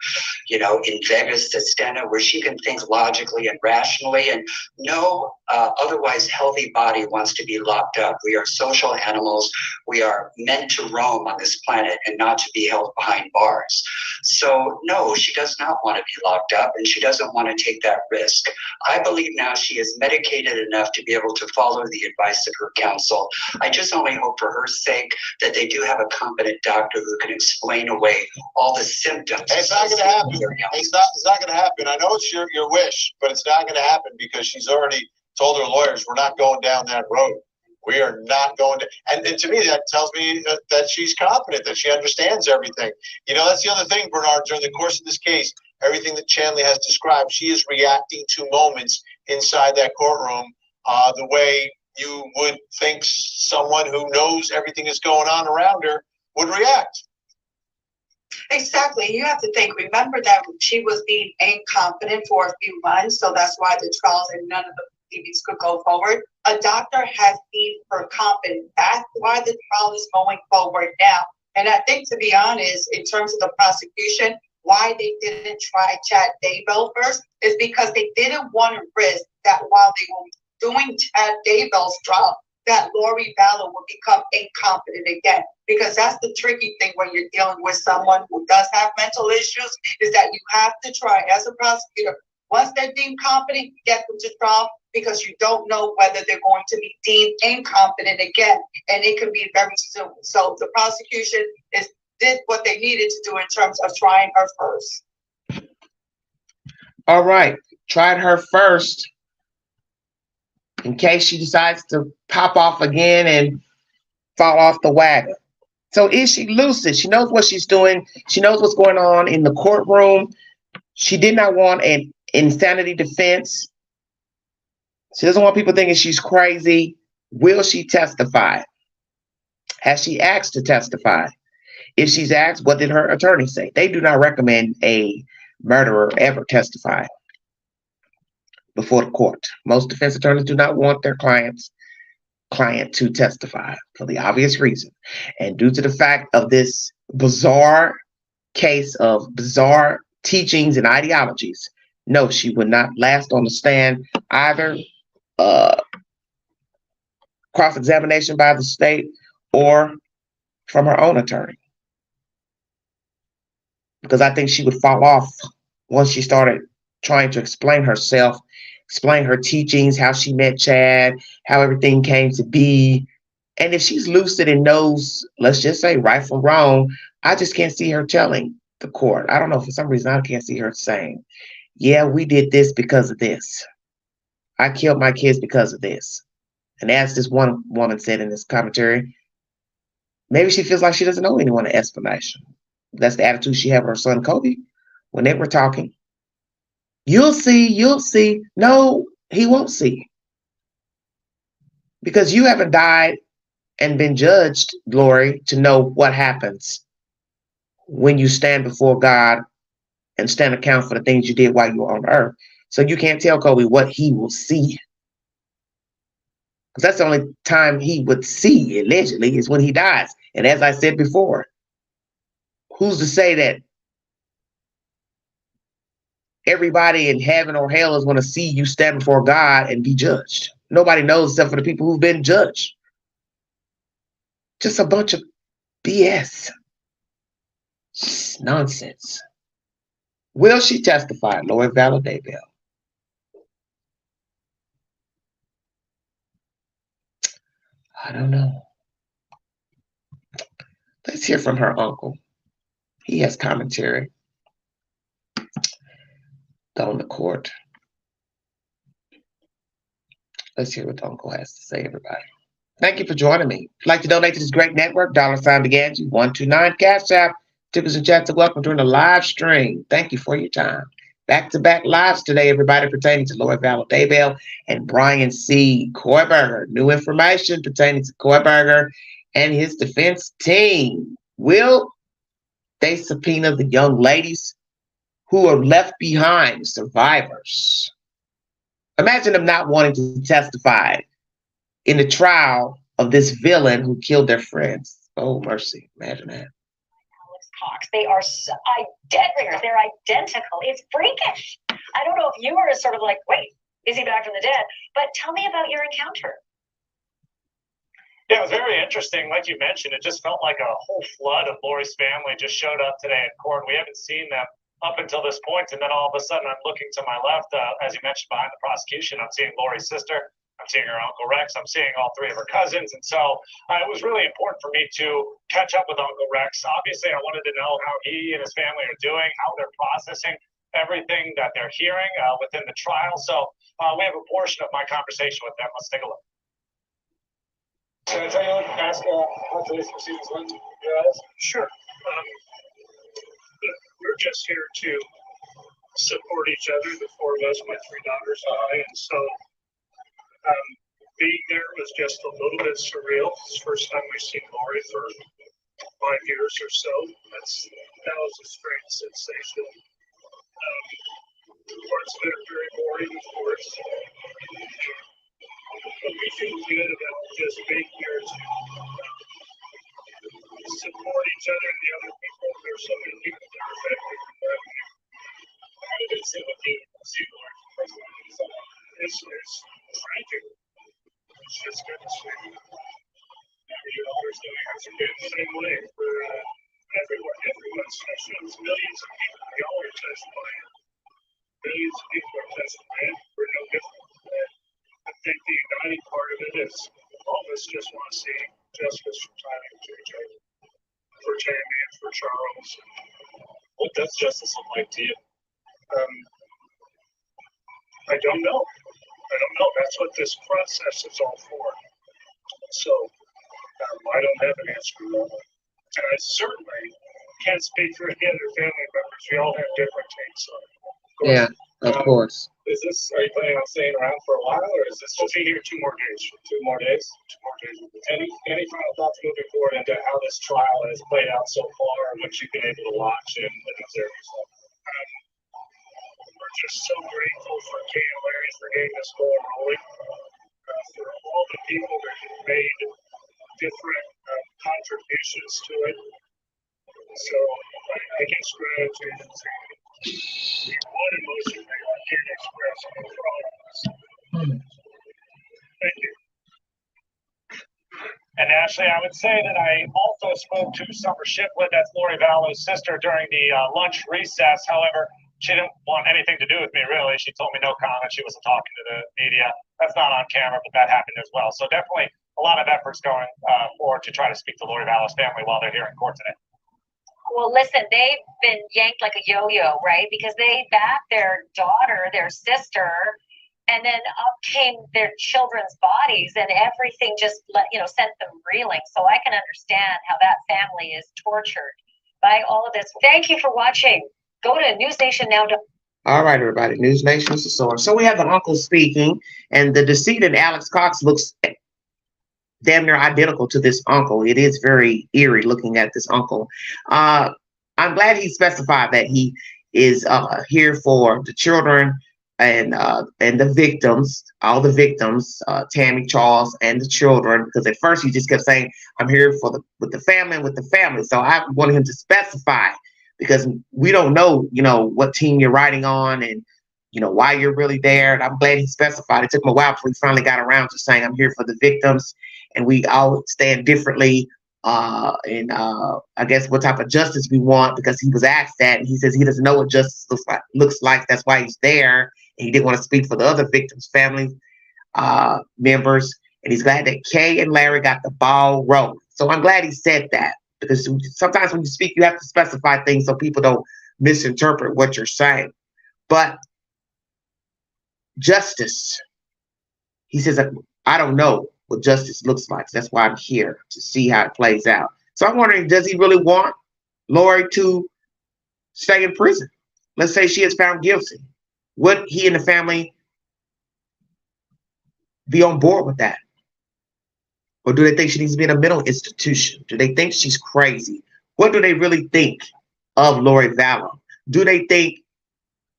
Invega Sustenna, where she can think logically and rationally, and no otherwise healthy body wants to be locked up. We are social animals. We are meant to roam on this planet and not to be held behind bars. So no, she does not want to be locked up, and she doesn't want to take that risk. I believe now she is medicated enough to be able to follow the advice of her counsel. I just only hope for her sake that they do have a competent doctor who can explain away all the symptoms. It's not going to happen. It's not going to happen. I know it's your wish, but it's not going to happen, because she's already told her lawyers, we're not going down that road. We are not going to. And to me, that tells me that she's competent, that she understands everything. That's the other thing, Bernard, during the course of this case, everything that Chanley has described, she is reacting to moments inside that courtroom the way you would think someone who knows everything that's going on around her would react. Exactly. You have to think, remember that she was being incompetent for a few months, so that's why the trials and none of the proceedings could go forward. A doctor has deemed her competent. That's why the trial is going forward now. And I think, to be honest, in terms of the prosecution, why they didn't try Chad Daybell first is because they didn't want to risk that while they were doing Chad Daybell's trial, that Lori Vallow will become incompetent again. Because that's the tricky thing when you're dealing with someone who does have mental issues, is that you have to try, as a prosecutor, once they're deemed competent, you get them to trial, because you don't know whether they're going to be deemed incompetent again. And it can be very soon. So the prosecution did what they needed to do in terms of trying her first. All right. Tried her first in case she decides to pop off again and fall off the wagon. So is she lucid? She knows what she's doing. She knows what's going on in the courtroom. She did not want an insanity defense. She doesn't want people thinking she's crazy. Will she testify? Has she asked to testify? If she's asked, what did her attorney say? They do not recommend a murderer ever testify before the court. Most defense attorneys do not want their client to testify for the obvious reason. And due to the fact of this bizarre case of bizarre teachings and ideologies, no, she would not last on the stand, either cross-examination by the state or from her own attorney. Because I think she would fall off once she started trying to explain herself, explain her teachings, how she met Chad, how everything came to be. And if she's lucid and knows, let's just say, right from wrong, I just can't see her telling the court. I don't know, for some reason, I can't see her saying, yeah, we did this because of this. I killed my kids because of this. And as this one woman said in this commentary, maybe she feels like she doesn't owe anyone an explanation. That's the attitude she had with her son, Kobe, when they were talking. You'll see, you'll see. No, he won't see. Because you haven't died and been judged, Lori, to know what happens when you stand before God and stand account for the things you did while you were on earth. So you can't tell Kobe what he will see. Because that's the only time he would see, allegedly, is when he dies. And as I said before, who's to say that everybody in heaven or hell is going to see you stand before God and be judged? Nobody knows except for the people who've been judged. Just a bunch of BS. Nonsense. Will she testify, Lori Vallow Daybell? I don't know. Let's hear from her uncle. He has commentary on the court. Let's hear what the uncle has to say, everybody. Thank you for joining me. If you'd like to donate to this great network, $BeGanji 129 Cash App. Tickets and chats are welcome during the live stream. Thank you for your time. Back-to-back lives today, everybody, pertaining to Lori Vallow Daybell and Brian C. Koiberger. New information pertaining to Koiberger and his defense team. Will they subpoena the young ladies who are left behind, survivors? Imagine them not wanting to testify in the trial of this villain who killed their friends. Oh, mercy. Imagine that. Alex Cox. They are dead ringers. They're identical. It's freakish. I don't know if you were sort of like, wait, is he back from the dead? But tell me about your encounter. Yeah, it was very interesting. Like you mentioned, it just felt like a whole flood of Lori's family just showed up today in court. We haven't seen them up until this point, and then all of a sudden I'm looking to my left, as you mentioned, behind the prosecution. I'm seeing Lori's sister. I'm seeing her Uncle Rex. I'm seeing all three of her cousins. And so it was really important for me to catch up with Uncle Rex. Obviously, I wanted to know how he and his family are doing, how they're processing everything that they're hearing within the trial. So we have a portion of my conversation with them. Let's take a look. Can I tell you, ask how today's proceedings went? Yes. Sure. We're just here to support each other, the four of us, my three daughters and I, and so being there was just a little bit surreal. It's the first time we've seen Lori for 5 years or so. That was a strange sensation. Parts of it are very boring, of course. But we feel good about just being here to support each other and the other people. There's so many people that are affected from that. How did it sit with you see Lori for the first time? It's tragic. It's just good to see. You're always doing it the same way for everyone. Everyone's sessions, millions of people. We all are touched by it. Millions of people are touched by it. We're no different. I think the uniting part of it is all of us just want to see justice for Tyler and JJ, for Tammy and for Charles. What does justice look like to you? I don't know. That's what this process is all for. So I don't have an answer for that one. And I certainly can't speak for any other family members. We all have different takes on it. Yeah, of course. Are you planning on staying around for a while, or is this just be here 2 more days? 2 more days? 2 more days. Any final thoughts moving forward into how this trial has played out so far and what you've been able to watch and observe yourself? We're just so grateful for Kay and Larry for getting this ball rolling. For all the people that have made different contributions to it. So I guess gratitude is the one emotion that I can't express for all of us. Thank you. And Ashley, I would say that I also spoke to Summer Shipley, that's Lori Vallow's sister, during the lunch recess. However, she didn't want anything to do with me, really. She told me no comment. She wasn't talking to the media. That's not on camera, but that happened as well. So definitely a lot of efforts going forward to try to speak to Lori Vallow's family while they're here in court today. Well, listen, they've been yanked like a yo-yo, right? Because they backed their daughter, their sister, and then up came their children's bodies, and everything just sent them reeling. So I can understand how that family is tortured by all of this. Thank you for watching. Go to NewsNation.now. All right, everybody. News Nation is the source. So we have the uncle speaking, and the decedent Alex Cox looks damn near identical to this uncle. It is very eerie looking at this uncle. I'm glad he specified that he is here for the children and the victims, all the victims, Tammy, Charles, and the children. Because at first he just kept saying, "I'm here with the family and with the family." So I wanted him to specify, because we don't know, what team you're riding on and why you're really there. And I'm glad he specified. It took him a while before he finally got around to saying, "I'm here for the victims, and we all stand differently I guess what type of justice we want, because he was asked that, and he says he doesn't know what justice looks like. That's why he's there, and he didn't want to speak for the other victims' family members. And he's glad that Kay and Larry got the ball rolling. So I'm glad he said that, because sometimes when you speak, you have to specify things so people don't misinterpret what you're saying. But justice, he says, I don't know what justice looks like. So that's why I'm here, to see how it plays out. So I'm wondering, does he really want Lori to stay in prison? Let's say she is found guilty. Would he and the family be on board with that? Or do they think she needs to be in a mental institution? Do they think she's crazy? What do they really think of Lori Vallow? Do they think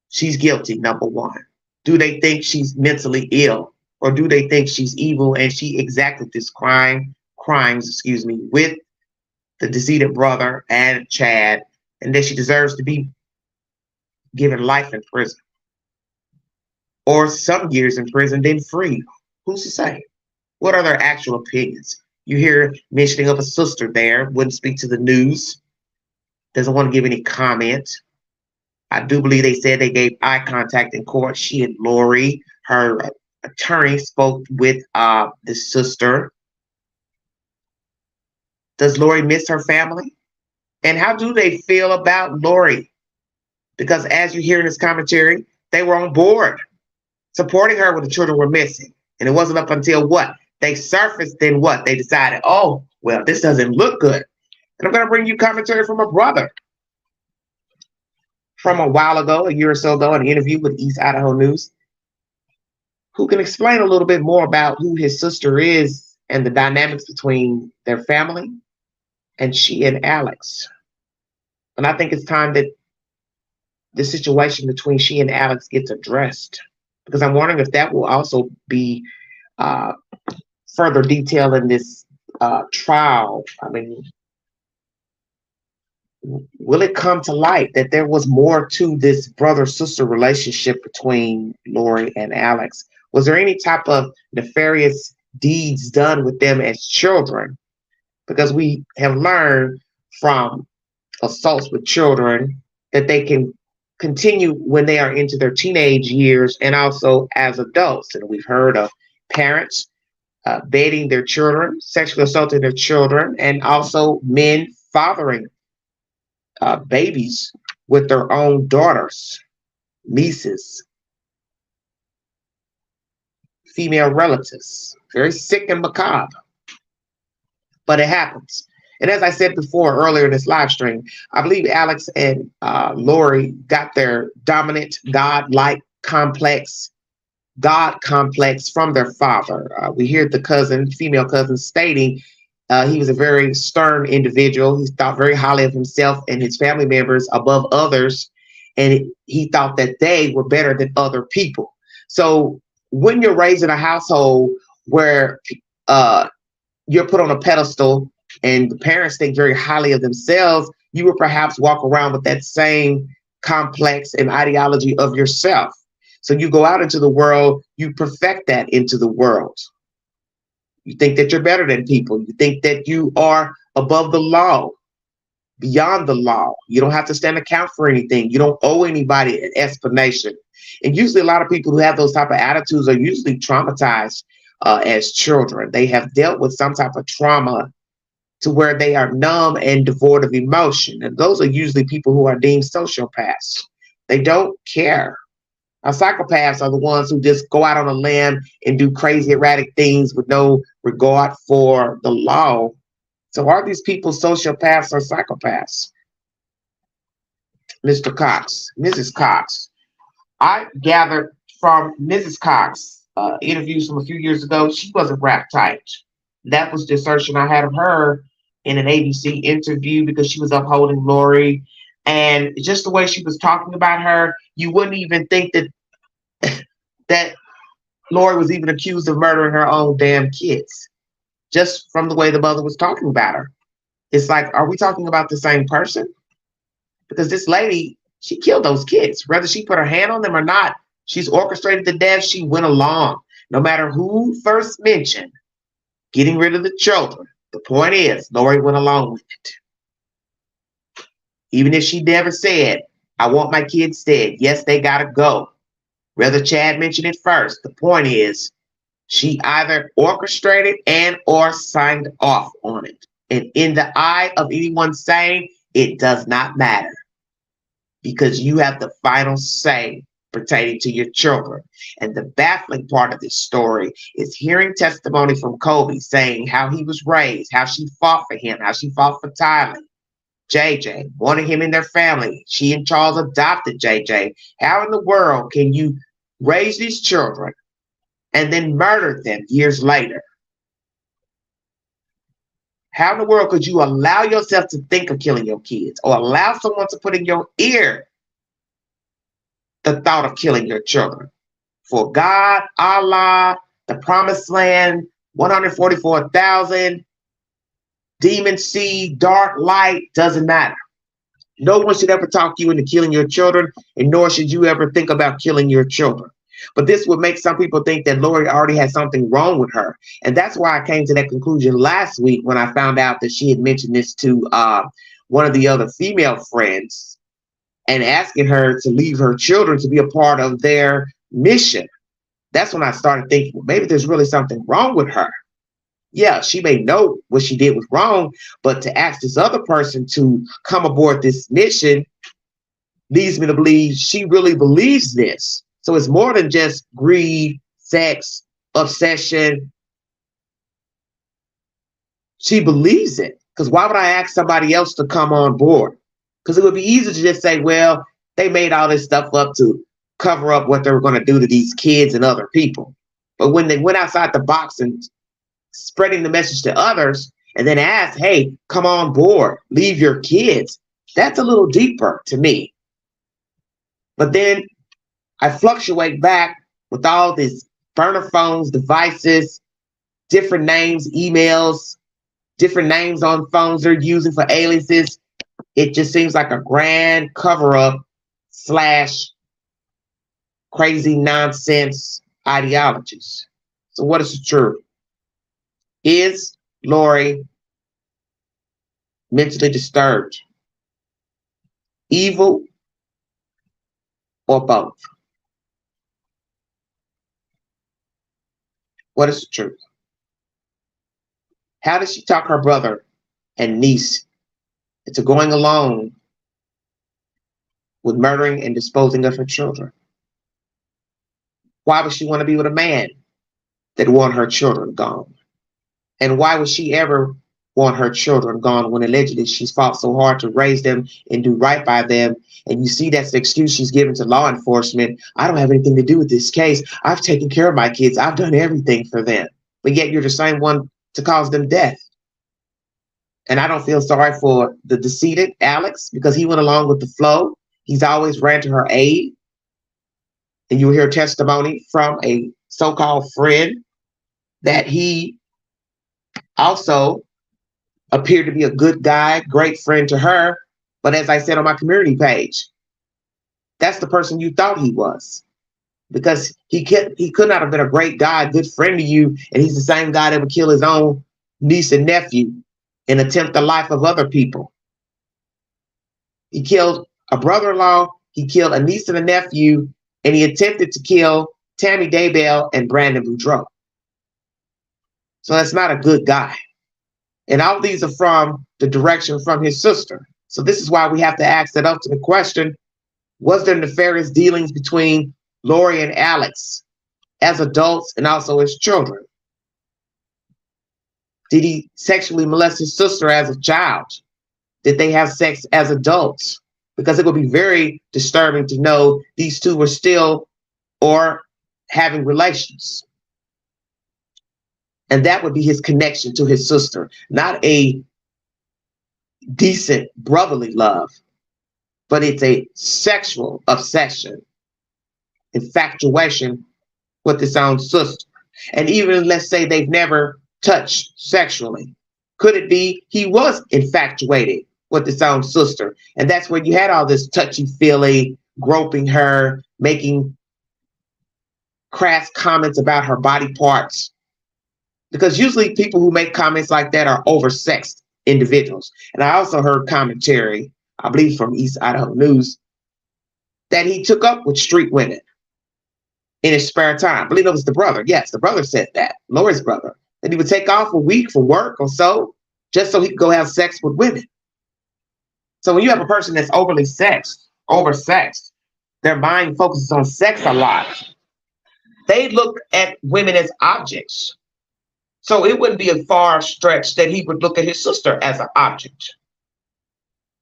she's guilty, number one? Do they think she's mentally ill? Or do they think she's evil and she exacted this crimes, with the decedent brother and Chad, and that she deserves to be given life in prison? Or some years in prison, then free? Who's to say? What are their actual opinions? You hear mentioning of a sister there, wouldn't speak to the news, doesn't want to give any comment. I do believe they said they gave eye contact in court. She and Lori, her attorney, spoke with the sister. Does Lori miss her family? And how do they feel about Lori? Because as you hear in this commentary, they were on board, supporting her when the children were missing. And it wasn't up until what? They surfaced, then what? They decided, oh, well, this doesn't look good. And I'm going to bring you commentary from a brother from a while ago, a year or so ago, an interview with East Idaho News, who can explain a little bit more about who his sister is and the dynamics between their family and she and Alex. And I think it's time that the situation between she and Alex gets addressed, because I'm wondering if that will also be further detail in this trial. I mean, will it come to light that there was more to this brother-sister relationship between Lori and Alex? Was there any type of nefarious deeds done with them as children? Because we have learned from assaults with children that they can continue when they are into their teenage years and also as adults. And we've heard of parents beating their children, sexually assaulting their children, and also men fathering babies with their own daughters, nieces, female relatives. Very sick and macabre, but it happens. And as I said before earlier in this live stream, I believe Alex and Lori got their dominant God-like complex, God complex from their father. We hear the cousin, female cousin, stating he was a very stern individual. He thought very highly of himself and his family members above others, and he thought that they were better than other people. So when you're raised in a household where you're put on a pedestal and the parents think very highly of themselves, you will perhaps walk around with that same complex and ideology of yourself. So you go out into the world, you perfect that into the world. You think that you're better than people. You think that you are above the law, beyond the law. You don't have to stand account for anything. You don't owe anybody an explanation. And usually a lot of people who have those type of attitudes are usually traumatized as children. They have dealt with some type of trauma to where they are numb and devoid of emotion. And those are usually people who are deemed sociopaths. They don't care. Now, psychopaths are the ones who just go out on a limb and do crazy, erratic things with no regard for the law. So are these people sociopaths or psychopaths? Mr. Cox, Mrs. Cox. I gathered from Mrs. Cox interviews from a few years ago, she wasn't rap typed. That was the assertion I had of her in an ABC interview, because she was upholding Lori. And just the way she was talking about her, you wouldn't even think that Lori was even accused of murdering her own damn kids, just from the way the mother was talking about her. It's like, are we talking about the same person? Because this lady, she killed those kids. Whether she put her hand on them or not, she's orchestrated the death. She went along. No matter who first mentioned getting rid of the children, The point is, Lori went along with it. Even if she never said, I want my kids dead. Yes, they got to go. Whether Chad mentioned it first, the point is, she either orchestrated and or signed off on it. And in the eye of anyone sane, it does not matter. Because you have the final say pertaining to your children. And the baffling part of this story is hearing testimony from Kobe saying how he was raised, how she fought for him, how she fought for Tyler. JJ wanted him in their family. She and Charles adopted JJ. How in the world can you raise these children and then murder them years later? How in the world could you allow yourself to think of killing your kids or allow someone to put in your ear the thought of killing your children? For God, Allah, the promised land, 144,000, demon seed, dark light, doesn't matter. No one should ever talk you into killing your children, and nor should you ever think about killing your children. But this would make some people think that Lori already had something wrong with her. And that's why I came to that conclusion last week when I found out that she had mentioned this to one of the other female friends and asking her to leave her children to be a part of their mission. That's when I started thinking, well, maybe there's really something wrong with her. Yeah, she may know what she did was wrong, but to ask this other person to come aboard this mission leads me to believe she really believes this. So it's more than just greed, sex, obsession. She believes it. Because why would I ask somebody else to come on board? Because it would be easy to just say, well, they made all this stuff up to cover up what they were going to do to these kids and other people. But when they went outside the box and spreading the message to others and then asked, hey, come on board, leave your kids, that's a little deeper to me. But then I fluctuate back with all these burner phones, devices, different names, emails, different names on phones they're using for aliases. It just seems like a grand cover-up / crazy nonsense ideologies. So what is the truth? Is Lori mentally disturbed, evil, or both? What is the truth? How did she talk her brother and niece into going along with murdering and disposing of her children? Why would she want to be with a man that want her children gone? And why would she ever want her children gone when allegedly she's fought so hard to raise them and do right by them? And you see that's the excuse she's given to law enforcement. I don't have anything to do with this case. I've taken care of my kids. I've done everything for them. But yet you're the same one to cause them death. And I don't feel sorry for the decedent, Alex, because he went along with the flow. He's always ran to her aid. And you'll hear testimony from a so-called friend that he also appeared to be a good guy, great friend to her. But as I said on my community page, that's the person you thought he was. Because he could not have been a great guy, good friend to you, and he's the same guy that would kill his own niece and nephew and attempt the life of other people. He killed a brother-in-law, he killed a niece and a nephew, and he attempted to kill Tammy Daybell and Brandon Boudreaux. So that's not a good guy. And all these are from the direction from his sister. So this is why we have to ask that ultimate question. Was there nefarious dealings between Lori and Alex as adults and also as children? Did he sexually molest his sister as a child? Did they have sex as adults? Because it would be very disturbing to know these two were still or having relations. And that would be his connection to his sister, not a decent brotherly love, but it's a sexual obsession, infatuation with his own sister. And even let's say they've never touched sexually. Could it be he was infatuated with his own sister? And that's where you had all this touchy-feely, groping her, making crass comments about her body parts. Because usually people who make comments like that are oversexed individuals. And I also heard commentary, I believe from East Idaho News, that he took up with street women in his spare time. I believe it was the brother. Yes, the brother said that, Lori's brother. That he would take off a week for work or so, just so he could go have sex with women. So when you have a person that's oversexed, their mind focuses on sex a lot. They look at women as objects. So it wouldn't be a far stretch that he would look at his sister as an object.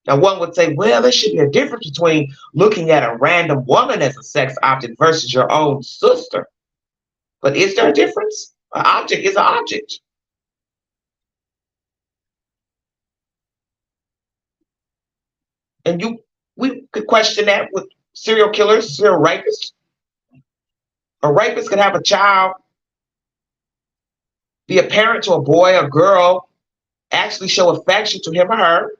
Now, one would say, well, there should be a difference between looking at a random woman as a sex object versus your own sister. But is there a difference? An object is an object. And we could question that with serial killers, serial rapists. A rapist could have a child, be a parent to a boy or girl, actually show affection to him or her,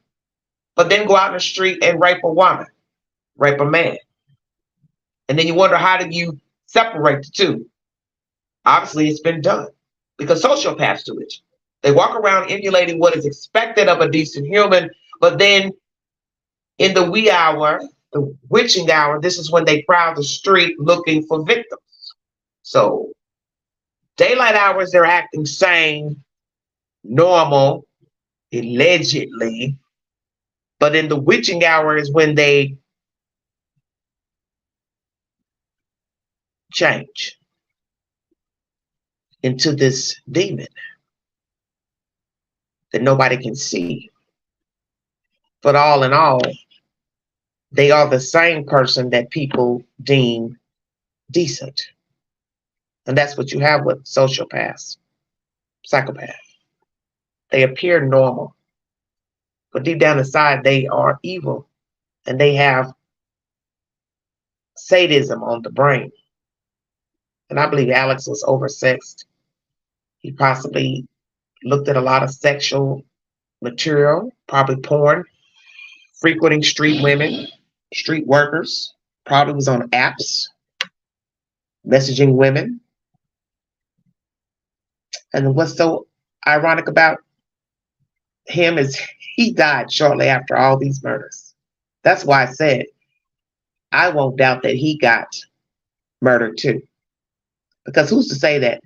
but then go out in the street and rape a woman, rape a man. And then you wonder, how do you separate the two? Obviously, it's been done because sociopaths do it. They walk around emulating what is expected of a decent human, but then in the wee hour, the witching hour, this is when they crowd the street looking for victims. So daylight hours, they're acting sane, normal, allegedly. But in the witching hour is when they change into this demon that nobody can see. But all in all, they are the same person that people deem decent. And that's what you have with sociopaths, psychopaths. They appear normal, but deep down inside, they are evil. And they have sadism on the brain. And I believe Alex was oversexed. He possibly looked at a lot of sexual material, probably porn, frequenting street women, street workers, probably was on apps, messaging women. And what's so ironic about him is he died shortly after all these murders. That's why I said I won't doubt that he got murdered too. Because who's to say that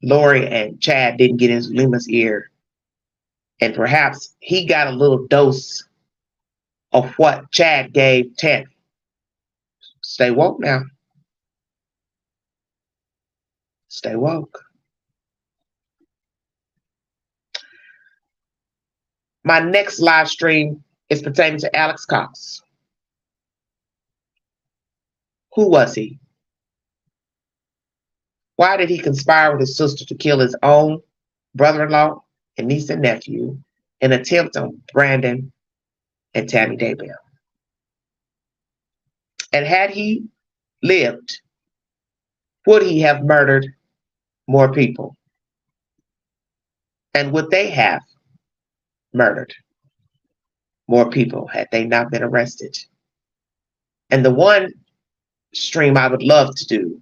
Lori and Chad didn't get in Lima's ear and perhaps he got a little dose of what Chad gave Tammy. Stay woke now. Stay woke. My next live stream is pertaining to Alex Cox. Who was he? Why did he conspire with his sister to kill his own brother-in-law and niece and nephew in an attempt on Brandon and Tammy Daybell? And had he lived, would he have murdered more people? And would they have murdered more people had they not been arrested? And the one stream I would love to do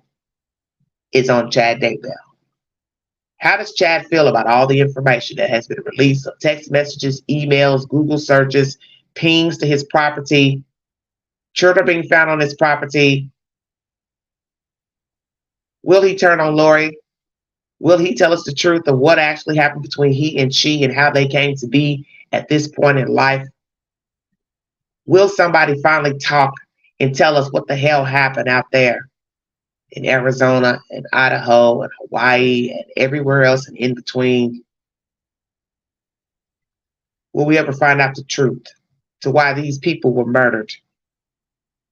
is on Chad Daybell. How does Chad feel about all the information that has been released of text messages, emails, Google searches, pings to his property, children being found on his property? Will he turn on Lori? Will he tell us the truth of what actually happened between he and she and how they came to be at this point in life? Will somebody finally talk and tell us what the hell happened out there in Arizona and Idaho and Hawaii and everywhere else and in between? Will we ever find out the truth to why these people were murdered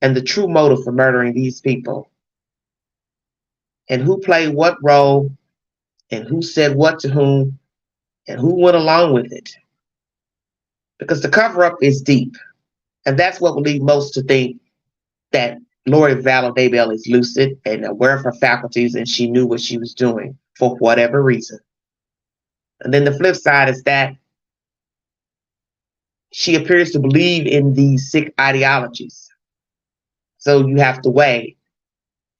and the true motive for murdering these people? And who played what role and who said what to whom and who went along with it? Because the cover-up is deep. And that's what would lead most to think that Lori Vallow Daybell is lucid and aware of her faculties and she knew what she was doing for whatever reason. And then the flip side is that she appears to believe in these sick ideologies. So you have to weigh,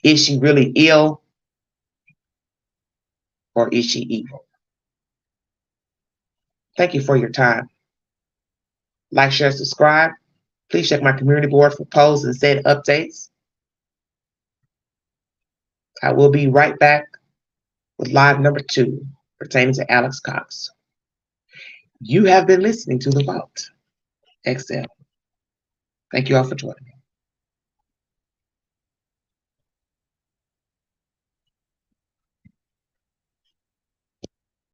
is she really ill or is she evil? Thank you for your time. Like, share, subscribe. Please check my community board for polls and said updates. I will be right back with live number 2 pertaining to Alex Cox. You have been listening to The Vault XL. Thank you all for joining me.